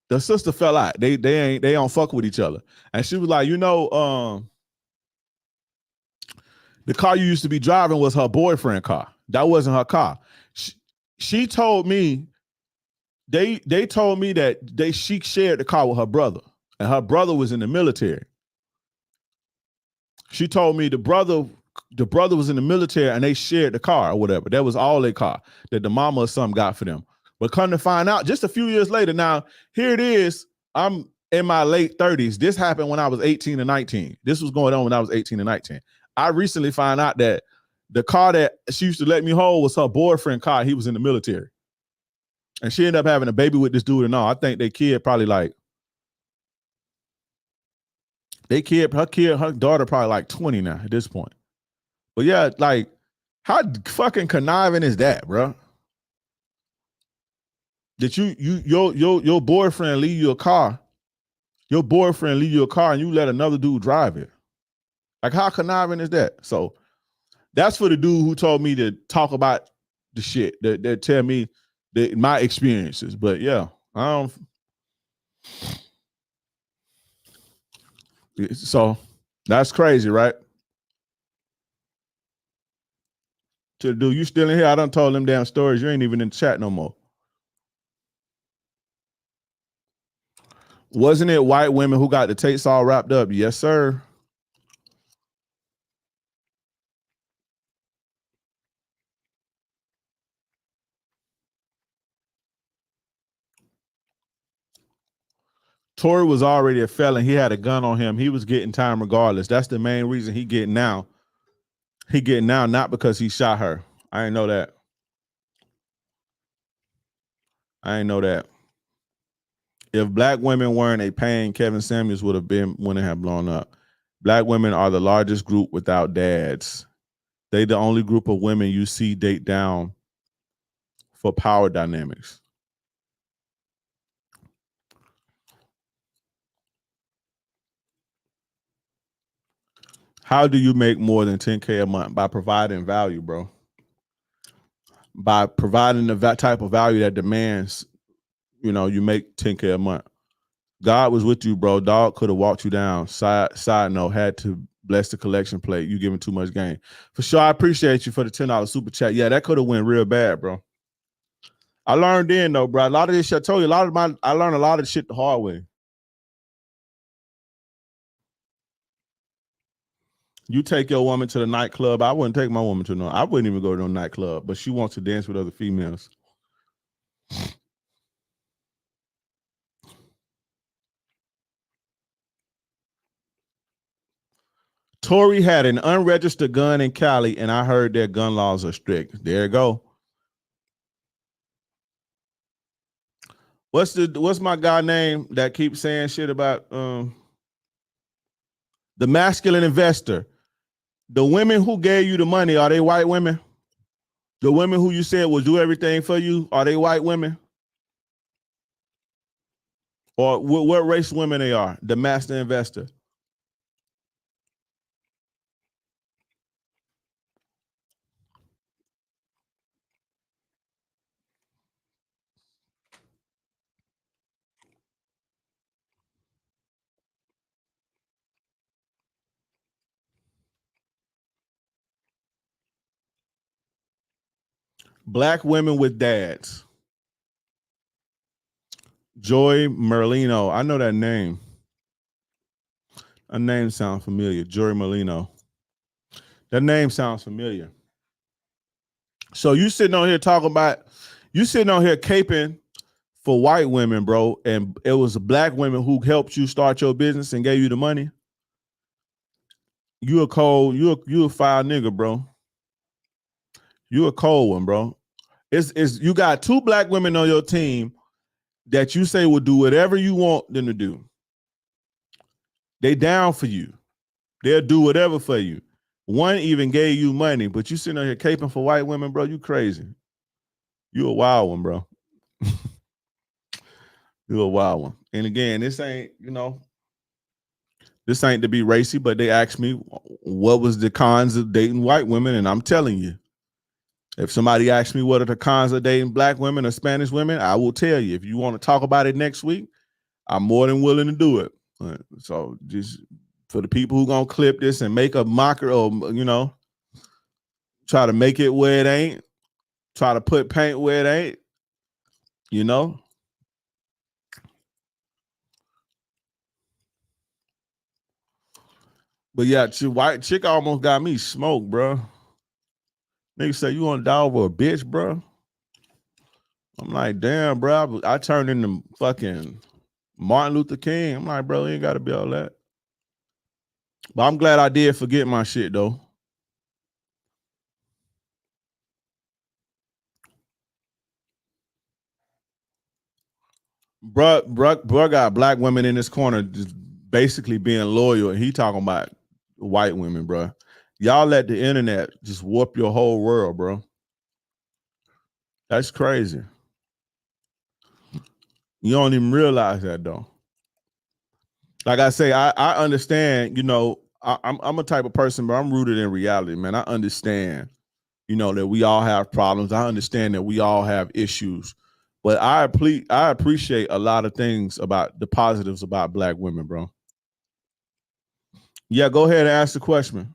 The sister fell out. They don't fuck with each other. And she was like, the car you used to be driving was her boyfriend car. That wasn't her car. She told me, they told me that she shared the car with her brother, and her brother was in the military. She told me the brother was in the military and they shared the car or whatever. That was all their car that the mama or something got for them. But come to find out, just a few years later, now here it is. I'm in my late 30s. This happened when I was 18 and 19. This was going on when I was 18 and 19. I recently found out that the car that she used to let me hold was her boyfriend car. He was in the military. And she ended up having a baby with this dude and all. I think her daughter probably like 20 now at this point. But yeah, like, how fucking conniving is that, bro? That your boyfriend leave you a car. Your boyfriend leave you a car and you let another dude drive it. Like, how conniving is that? So that's for the dude who told me to talk about the shit that tell me my experiences. But yeah, so that's crazy, right? To the dude, you still in here? I done told them damn stories. You ain't even in the chat no more. Wasn't it white women who got the tapes all wrapped up? Yes, sir. Tory was already a felon. He had a gun on him. He was getting time regardless. That's the main reason he getting now. He getting now, not because he shot her. I ain't know that. If black women weren't a pain, Kevin Samuels wouldn't have blown up. Black women are the largest group without dads. They the only group of women you see date down for power dynamics. How do you make more than 10K a month? By providing value, bro. By providing the type of value that demands, you make 10K a month. God was with you, bro. Dog could have walked you down. Side note, had to bless the collection plate. You giving too much game. For sure, I appreciate you for the $10 super chat. Yeah, that could have went real bad, bro. I learned then, though, bro. A lot of this shit, I told you, I learned a lot of shit the hard way. You take your woman to the nightclub. I wouldn't take my woman to I wouldn't even go to no nightclub, but she wants to dance with other females. Tory had an unregistered gun in Cali, and I heard their gun laws are strict. There you go. What's my guy name that keeps saying shit about the masculine investor? The women who gave you the money, are they white women? The women who you said will do everything for you, are they white women? Or what race women they are? The master investor. Black women with dads. Joy Merlino. I know that name. A name sounds familiar. Joy Merlino. That name sounds familiar. So you sitting on here talking about, you sitting on here caping for white women, bro, and it was black women who helped you start your business and gave you the money. You a cold, you a foul nigga, bro. You a cold one, bro. It's you got two black women on your team that you say will do whatever you want them to do. They down for you. They'll do whatever for you. One even gave you money, but you sitting on here caping for white women, bro. You crazy. You a wild one, bro. You a wild one. And again, this ain't, this ain't to be racy, but they asked me what was the cons of dating white women, and I'm telling you. If somebody asks me what are the cons of dating black women or Spanish women, I will tell you. If you want to talk about it next week, I'm more than willing to do it. So just for the people who gonna clip this and make a mocker or try to make it where it ain't, try to put paint where it ain't, But yeah, white chick almost got me smoked, bro. Nigga say you want to die over a bitch, bro. I'm like, damn, bro. I turned into fucking Martin Luther King. I'm like, bro, you ain't got to be all that. But I'm glad I did forget my shit, though. Bruh got black women in this corner just basically being loyal, and he talking about white women, bro. Y'all let the internet just warp your whole world, bro. That's crazy. You don't even realize that, though. Like I say, I understand, I'm a type of person, but I'm rooted in reality, man. I understand, that we all have problems. I understand that we all have issues. But I appreciate a lot of things about the positives about black women, bro. Yeah, go ahead and ask the question.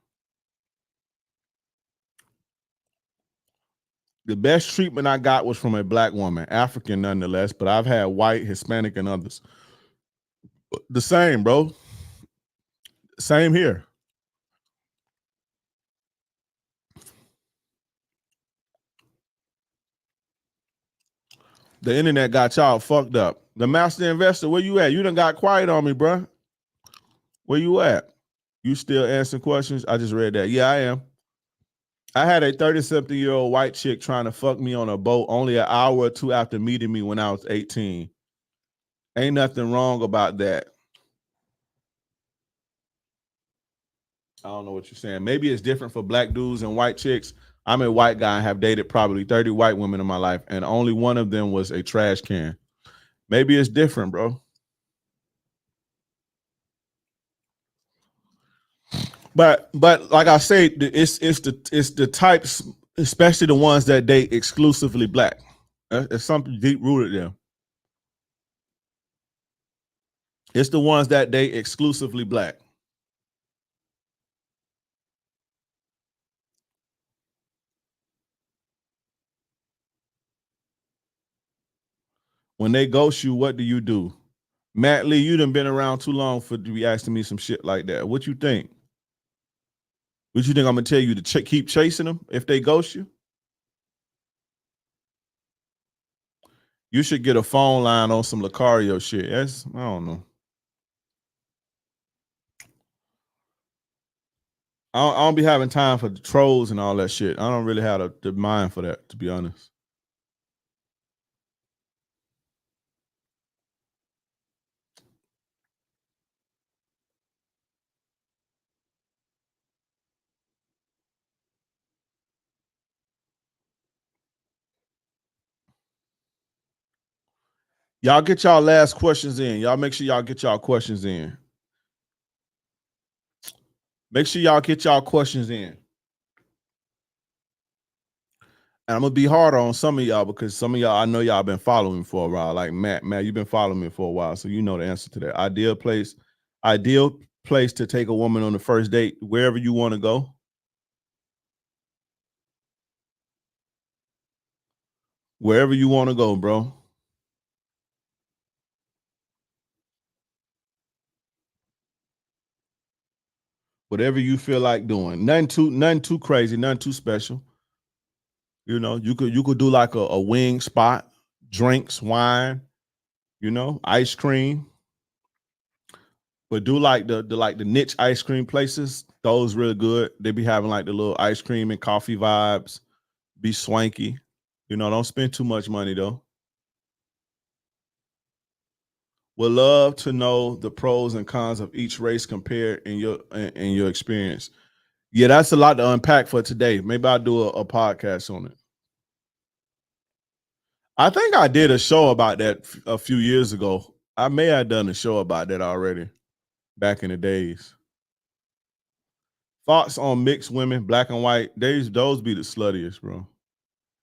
The best treatment I got was from a black woman, African nonetheless, but I've had white, Hispanic, and others. The same, bro. Same here. The internet got y'all fucked up. The master investor, where you at? You done got quiet on me, bro. Where you at? You still answering questions? I just read that. Yeah, I am. I had a 30-something-year-old white chick trying to fuck me on a boat only an hour or two after meeting me when I was 18. Ain't nothing wrong about that. I don't know what you're saying. Maybe it's different for black dudes and white chicks. I'm a white guy and have dated probably 30 white women in my life, and only one of them was a trash can. Maybe it's different, bro. But like I say, it's the types, especially the ones that date exclusively black. It's something deep rooted there. It's the ones that date exclusively black. When they ghost you, what do you do? Matt Lee, you done been around too long for to be asking me some shit like that. What you think? What you think I'm gonna tell you to keep chasing them if they ghost you? You should get a phone line on some Lucario shit. I don't know. I don't be having time for the trolls and all that shit. I don't really have the mind for that, to be honest. Y'all get y'all last questions in. Y'all make sure y'all get y'all questions in. Make sure y'all get y'all questions in. And I'm gonna be harder on some of y'all because some of y'all, I know y'all been following me for a while. Like Matt, you've been following me for a while, so you know the answer to that. Ideal place to take a woman on the first date, wherever you want to go. Wherever you want to go, bro. Whatever you feel like doing. Nothing too crazy, nothing too special. You know, you could do like a wing spot, drinks, wine, ice cream. But do like the niche ice cream places. Those really good. They be having like the little ice cream and coffee vibes. Be swanky. Don't spend too much money though. Would love to know the pros and cons of each race compared in your experience. Yeah, that's a lot to unpack for today. Maybe I'll do a podcast on it. I think I did a show about that a few years ago. I may have done a show about that already back in the days. Thoughts on mixed women, black and white? Those be the sluttiest, bro.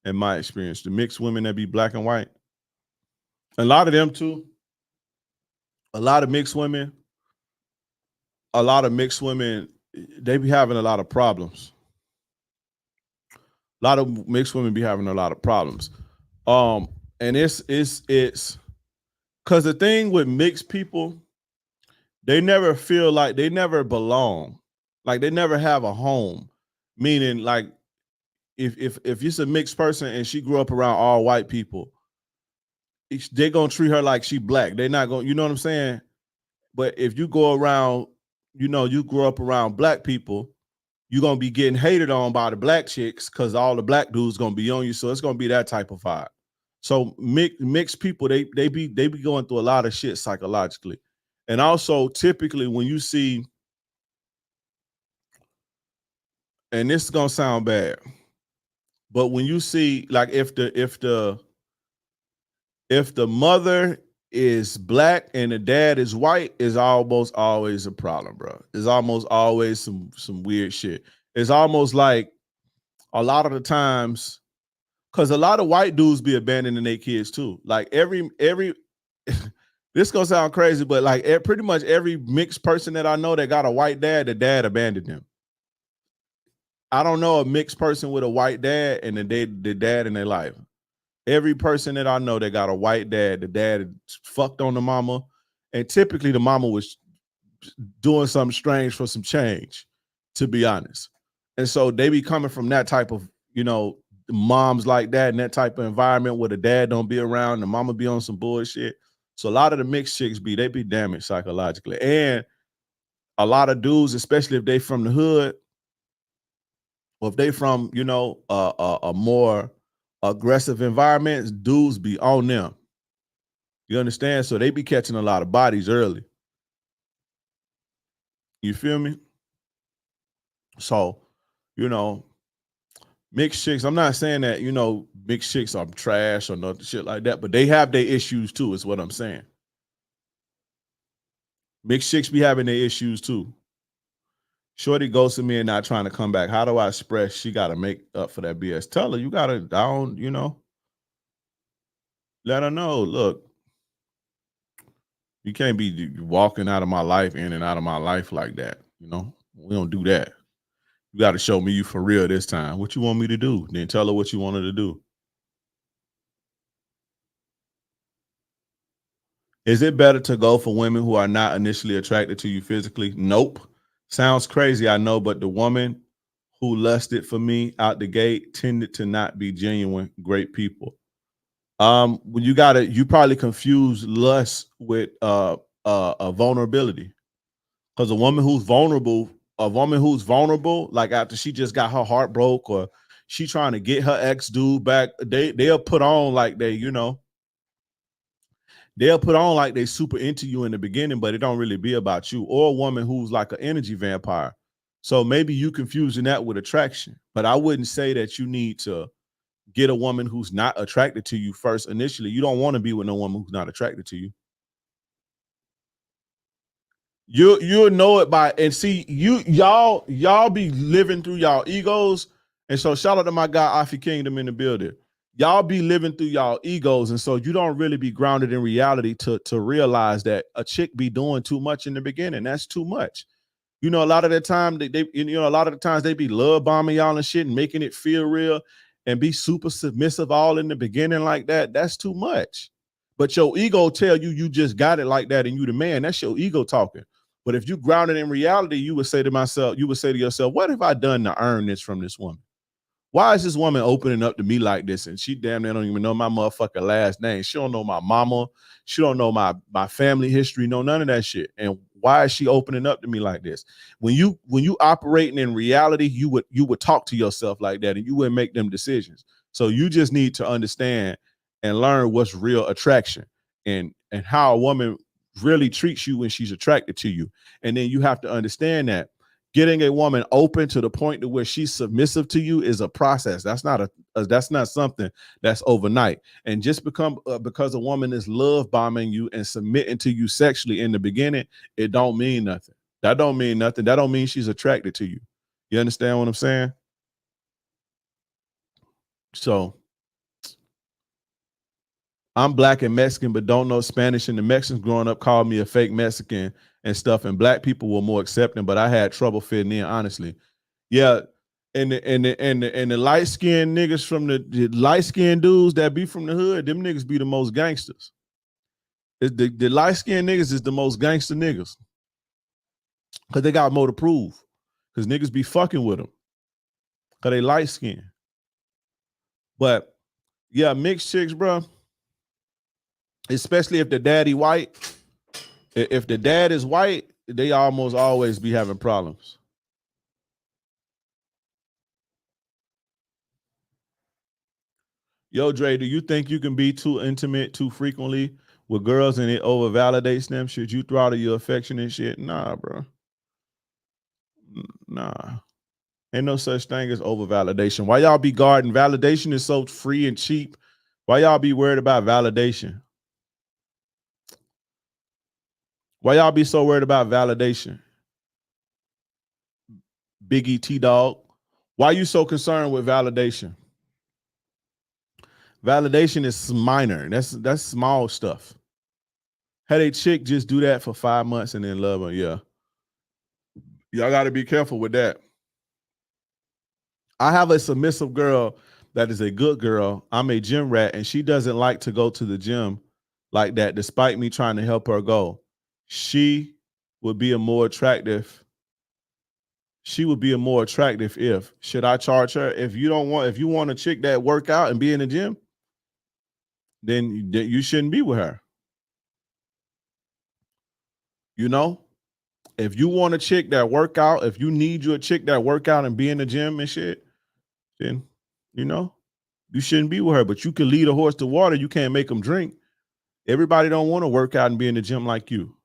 In my experience, the mixed women that be black and white, a lot of them too. A lot of mixed women, they be having a lot of problems. A lot of mixed women be having a lot of problems. And it's because the thing with mixed people, they never feel like they never belong. Like they never have a home. Meaning, like, if it's a mixed person and she grew up around all white people, they're gonna treat her like she black. They're not gonna, you know what I'm saying? But if you go around, you grew up around black people, you're gonna be getting hated on by the black chicks because all the black dudes gonna be on you. So it's gonna be that type of vibe. So mixed people, they be going through a lot of shit psychologically. And also typically when you see, and this is gonna sound bad, but when you see, like, if the mother is black and the dad is white, is almost always a problem, bro. It's almost always some weird shit. It's almost like a lot of the times, because a lot of white dudes be abandoning their kids too. Like every this gonna sound crazy, but like pretty much every mixed person that I know that got a white dad, the dad abandoned them. I don't know a mixed person with a white dad and the dad in their life. Every person that I know that got a white dad, the dad fucked on the mama, and typically the mama was doing something strange for some change, to be honest. And so they be coming from that type of, moms like that and that type of environment where the dad don't be around, the mama be on some bullshit. So a lot of the mixed chicks they be damaged psychologically. And a lot of dudes, especially if they from the hood, or if they from, a more aggressive environment, dudes be on them. You understand? So they be catching a lot of bodies early. You feel me? So, mixed chicks, I'm not saying that, mixed chicks are trash or nothing shit like that, but they have their issues too, is what I'm saying. Mixed chicks be having their issues too. Shorty goes to me and not trying to come back. How do I express she got to make up for that BS? Tell her you got to down, let her know, look, you can't be walking out of my life, in and out of my life like that. We don't do that. You got to show me you for real this time. What you want me to do? Then tell her what you wanted to do. Is it better to go for women who are not initially attracted to you physically? Nope. Sounds crazy, I know, but the woman who lusted for me out the gate tended to not be genuine, great people. When you probably confuse lust with a vulnerability. Because a woman who's vulnerable a woman who's vulnerable, like after she just got her heart broke or she trying to get her ex dude back, they'll put on like they'll put on like they super into you in the beginning, but it don't really be about you. Or a woman who's like an energy vampire. So maybe you confusing that with attraction. But I wouldn't say that you need to get a woman who's not attracted to you first initially. You don't want to be with no woman who's not attracted to you. You'll know it by, and see, y'all be living through y'all egos. And so shout out to my guy Afi Kingdom in the building. Y'all be living through y'all egos, and so you don't really be grounded in reality to realize that a chick be doing too much in the beginning. That's too much. You know, a lot of the time a lot of the times they be love bombing y'all and shit and making it feel real and be super submissive all in the beginning like that. That's too much. But your ego tell you you just got it like that and you the man. That's your ego talking. But if you grounded in reality, you would say to yourself, what have I done to earn this from this woman? Why is this woman opening up to me like this? And she damn near don't even know my motherfucking last name. She don't know my mama. She don't know my family history, no none of that shit. And why is she opening up to me like this? When you operating in reality, you would talk to yourself like that and you wouldn't make them decisions. So you just need to understand and learn what's real attraction and how a woman really treats you when she's attracted to you. And then you have to understand that getting a woman open to the point to where she's submissive to you is a process. That's not something that's overnight. And just because a woman is love bombing you and submitting to you sexually in the beginning, it don't mean nothing. That don't mean nothing. That don't mean she's attracted to you. You understand what I'm saying? So I'm black and Mexican, but don't know Spanish. And the Mexicans growing up called me a fake Mexican and stuff. And black people were more accepting, but I had trouble fitting in, honestly. Yeah. And the light-skinned niggas from the light-skinned dudes that be from the hood, them niggas be the most gangsters. The light-skinned niggas is the most gangster niggas. Because they got more to prove. Because niggas be fucking with them. Because they light-skinned. But, yeah, mixed chicks, bro. Especially if the daddy white. If the dad is white, they almost always be having problems. Yo, Dre, do you think you can be too intimate too frequently with girls and it over validates them? Should you throttle your affection and shit? Nah, bro. Nah. Ain't no such thing as over validation. Why y'all be guarding? Validation is so free and cheap. Why y'all be worried about validation? Why y'all be so worried about validation? Biggie T-Dog. Why you so concerned with validation? Validation is minor. That's small stuff. Had a chick just do that for 5 months and then love her. Yeah. Y'all got to be careful with that. I have a submissive girl that is a good girl. I'm a gym rat, and she doesn't like to go to the gym like that, despite me trying to help her go. She would be a more attractive. She would be a more attractive if. Should I charge her? If you want a chick that work out and be in the gym, then you shouldn't be with her. You know? If you want a chick that work out, if you need you a chick that work out and be in the gym and shit, then, you shouldn't be with her. But you can lead a horse to water. You can't make them drink. Everybody don't want to work out and be in the gym like you.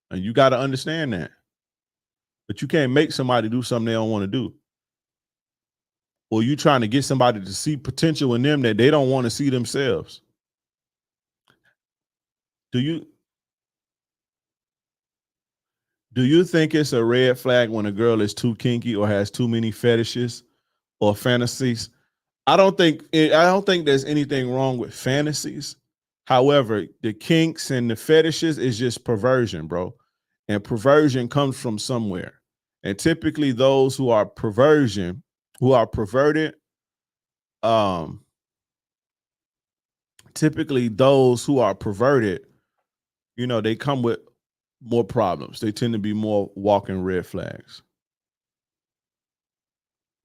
And you got to understand that. But you can't make somebody do something they don't want to do. Or you trying to get somebody to see potential in them that they don't want to see themselves. Do you think it's a red flag when a girl is too kinky or has too many fetishes or fantasies? I don't think there's anything wrong with fantasies. However, the kinks and the fetishes is just perversion, bro. And perversion comes from somewhere. And typically those who are perverted, they come with more problems. They tend to be more walking red flags.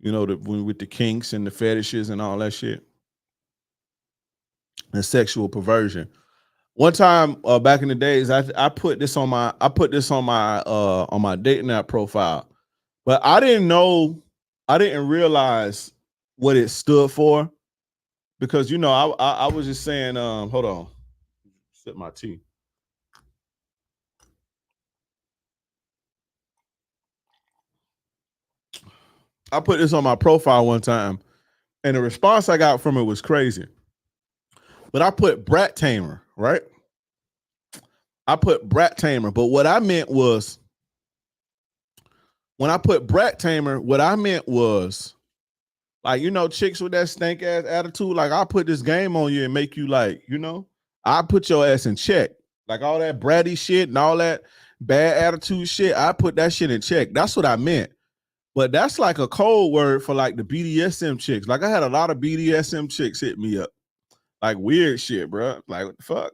With the kinks and the fetishes and all that shit. And sexual perversion. One time back in the days, I put this on my dating app profile. But I didn't realize what it stood for because I was just saying, hold on, sip my tea. I put this on my profile one time, and the response I got from it was crazy. But I put brat tamer, right? I put brat tamer, but what I meant was when I put brat tamer, what I meant was like, chicks with that stank ass attitude, like I'll put this game on you and make you like, I put your ass in check. Like all that bratty shit and all that bad attitude shit, I put that shit in check. That's what I meant. But that's like a code word for like the BDSM chicks. Like I had a lot of BDSM chicks hit me up. Like weird shit, bro. Like what the fuck?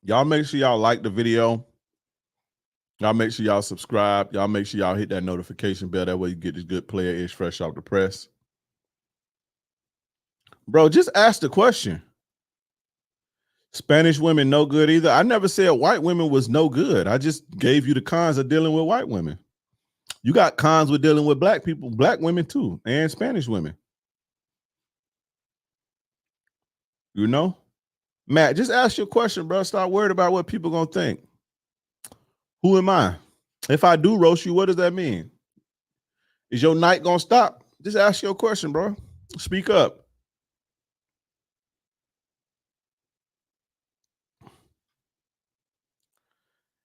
Y'all make sure y'all like the video. Y'all make sure y'all subscribe. Y'all make sure y'all hit that notification bell. That way you get this good player ish fresh off the press. Bro, just ask the question. Spanish women no good either. I never said white women was no good. I just gave you the cons of dealing with white women. You got cons with dealing with black people, black women too, and Spanish women. Matt, just ask your question, bro. Stop worried about what people gonna think. Who am I? If I do roast you, what does that mean? Is your night gonna stop? Just ask your question, bro. Speak up.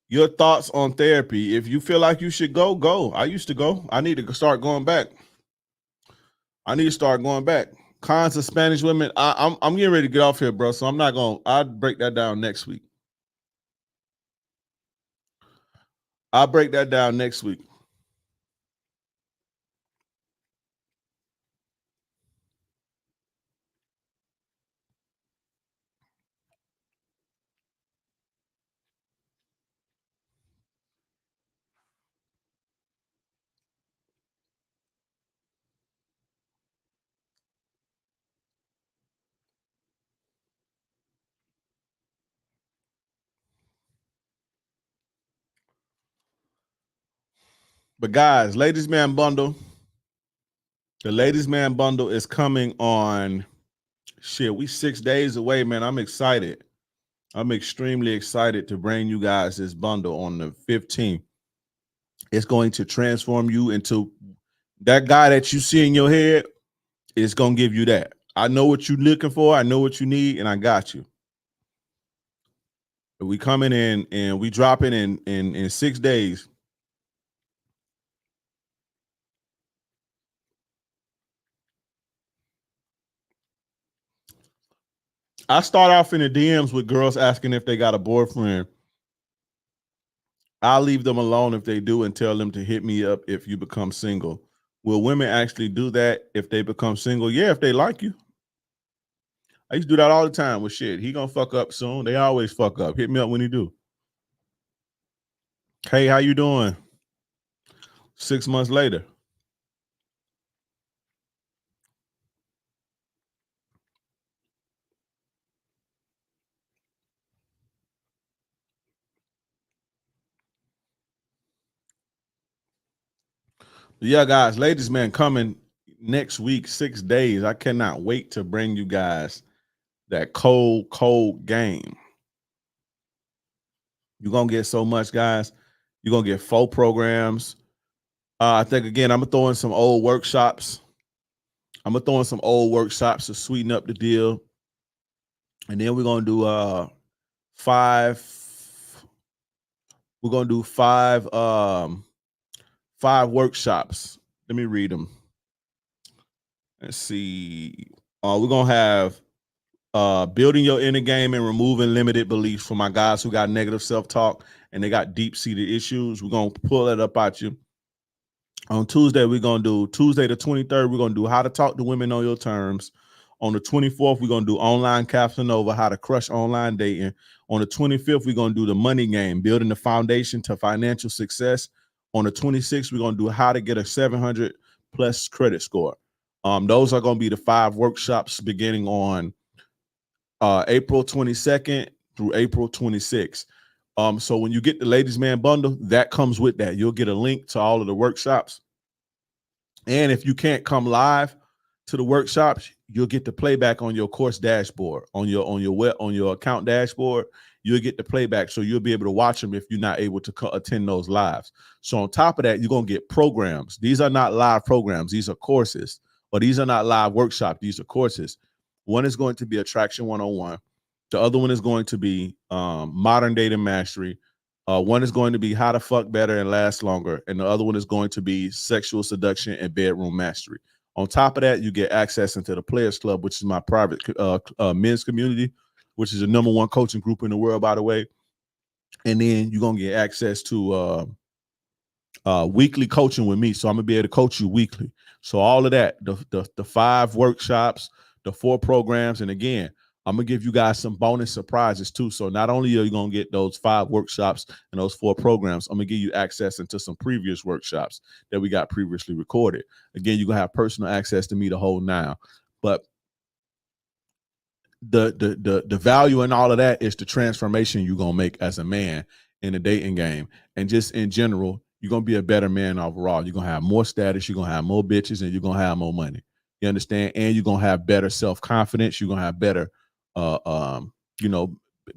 Your thoughts on therapy. If you feel like you should go, go. I used to go. I need to start going back. Cons of Spanish women. I'm getting ready to get off here, bro. So I'm not gonna. I'll break that down next week. But guys, ladies man bundle. The ladies man bundle is coming on. Shit, we 6 days away, man. I'm excited. I'm extremely excited to bring you guys this bundle on the 15th. It's going to transform you into that guy that you see in your head. It's going to give you that. I know what you're looking for. I know what you need, and I got you. We coming in and we dropping in 6 days. I start off in the DMs with girls asking if they got a boyfriend. I'll leave them alone if they do and tell them to hit me up if you become single. Will women actually do that if they become single? Yeah, if they like you. I used to do that all the time with shit. He gonna fuck up soon. They always fuck up. Hit me up when he do. Hey, how you doing? 6 months later. Yeah, guys, ladies man coming next week, 6 days. I cannot wait to bring you guys that cold game. You're gonna get so much, guys. You're gonna get 4 programs. I think again, I'm gonna throw in some old workshops. To sweeten up the deal. And then we're gonna do 5. We're gonna do 5 5 workshops. Let me read them. Let's see. We're gonna have building your inner game and removing limited beliefs for my guys who got negative self-talk and they got deep-seated issues. We're gonna pull that up at you. On Tuesday, we're going to do Tuesday the 23rd. We're going to do how to talk to women on your terms. On the 24th, we're going to do online Casanova, how to crush online dating. On the 25th, we're going to do the money game, building the foundation to financial success. On the 26th, we're going to do how to get a 700 plus credit score. Those are going to be the 5 workshops beginning on April 22nd through April 26th. So when you get the Ladies Man Bundle, that comes with that. You'll get a link to all of the workshops. And if you can't come live to the workshops, you'll get the playback on your course dashboard, on your account dashboard. You'll get the playback, so you'll be able to watch them if you're not able to attend those lives. So on top of that, you're gonna get programs. These are not live programs; these are courses, or these are not live workshops. These are courses. One is going to be Attraction 101. The other one is going to be Modern Dating Mastery. One is going to be How to Fuck Better and Last Longer, and the other one is going to be Sexual Seduction and Bedroom Mastery. On top of that, you get access into the Players Club, which is my private men's community, which is the #1 coaching group in the world, by the way. And then you're going to get access to weekly coaching with me. So I'm going to be able to coach you weekly. So all of that, the 5 workshops, the 4 programs, and again, I'm going to give you guys some bonus surprises too. So not only are you going to get those 5 workshops and those 4 programs, I'm going to give you access into some previous workshops that we got previously recorded. Again, you're going to have personal access to me the whole now. But the value in all of that is the transformation you're going to make as a man in the dating game. And just in general, you're going to be a better man overall. You're going to have more status, you're going to have more bitches, and you're going to have more money. You understand? And you're going to have better self-confidence. You're going to have better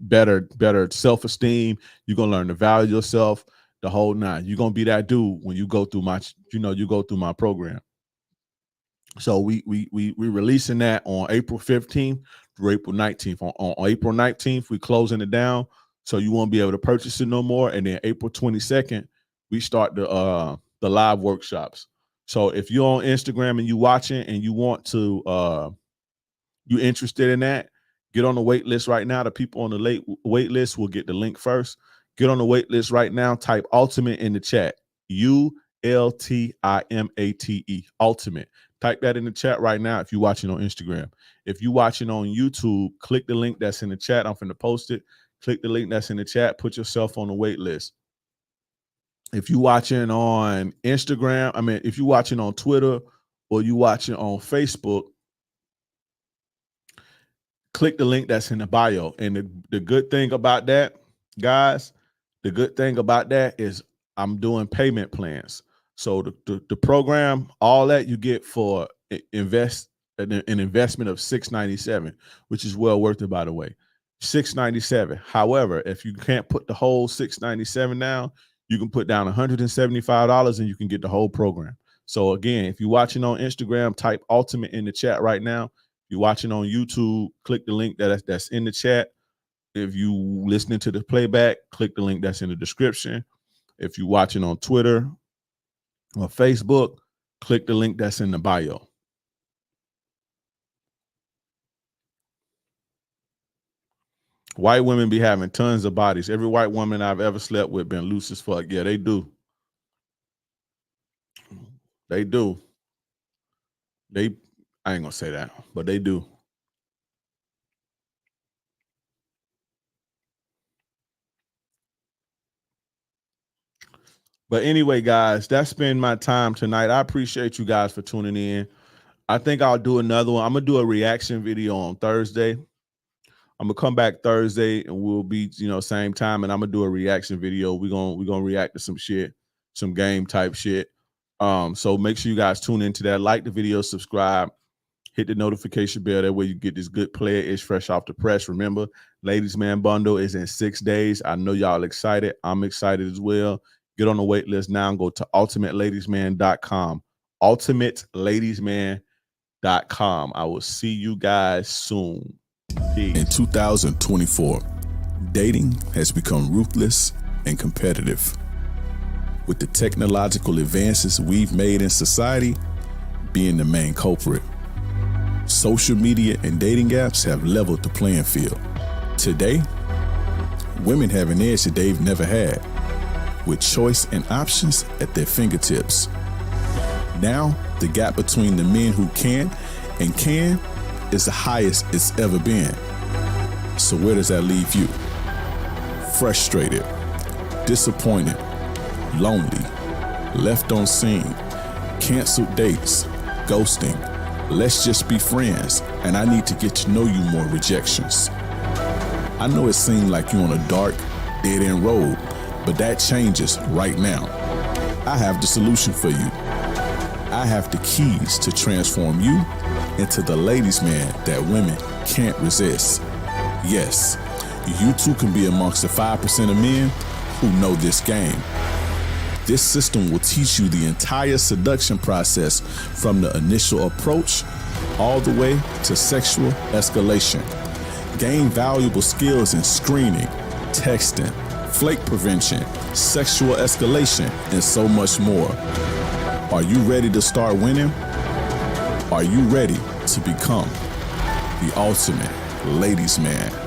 better self-esteem. You're gonna learn to value yourself, the whole 9. You're gonna be that dude when you go through my program. So we releasing that on April 15th through April 19th. On April 19th, we closing it down, so you won't be able to purchase it no more. And then April 22nd, we start the live workshops. So if you're on Instagram and you watching and you want to you interested in that, get on the wait list right now. The people on the wait list will get the link first. Get on the wait list right now. Type Ultimate in the chat. ULTIMATE. Ultimate. Type that in the chat right now if you're watching on Instagram. If you're watching on YouTube, click the link that's in the chat. I'm finna post it. Click the link that's in the chat. Put yourself on the wait list. If you're watching on Instagram, if you're watching on Twitter or you're watching on Facebook, click the link that's in the bio. And the good thing about that, guys, the good thing about that is I'm doing payment plans. So the program, all that you get for an investment of $697, which is well worth it, by the way. $697. However, if you can't put the whole $697 down, you can put down $175 and you can get the whole program. So again, if you're watching on Instagram, type Ultimate in the chat right now. If you're watching on YouTube, click the link that's in the chat. If you listening to the playback, click the link that's in the description. If you're watching on Twitter or Facebook, click the link that's in the bio. White women be having tons of bodies. Every white woman I've ever slept with been loose as fuck. Yeah, they do. They do. I ain't gonna say that, but they do. But anyway, guys, that's been my time tonight. I appreciate you guys for tuning in. I think I'll do another one. I'm gonna do a reaction video on Thursday. I'm gonna come back Thursday and we'll be, same time, and I'm gonna do a reaction video. We're gonna react to some shit, some game type shit. So make sure you guys tune into that. Like the video, subscribe, hit the notification bell. That way you get this good player-ish fresh off the press. Remember, Ladies Man Bundle is in 6 days. I know y'all excited. I'm excited as well. Get on the wait list now and go to ultimatelady'sman.com. ultimatelady'sman.com. I will see you guys soon. Peace. In 2024, dating has become ruthless and competitive. With the technological advances we've made in society being the main culprit, social media and dating apps have leveled the playing field. Today, women have an edge that they've never had, with choice and options at their fingertips. Now, the gap between the men who can and can is the highest it's ever been. So where does that leave you? Frustrated, disappointed, lonely, left on scene, canceled dates, ghosting, let's just be friends, and I need to get to know you more rejections. I know it seemed like you're on a dark, dead-end road, but that changes right now. I have the solution for you. I have the keys to transform you into the ladies' man that women can't resist. Yes, you too can be amongst the 5% of men who know this game. This system will teach you the entire seduction process from the initial approach all the way to sexual escalation. Gain valuable skills in screening, texting, flake prevention, sexual escalation, and so much more. Are you ready to start winning? Are you ready to become the ultimate ladies' man?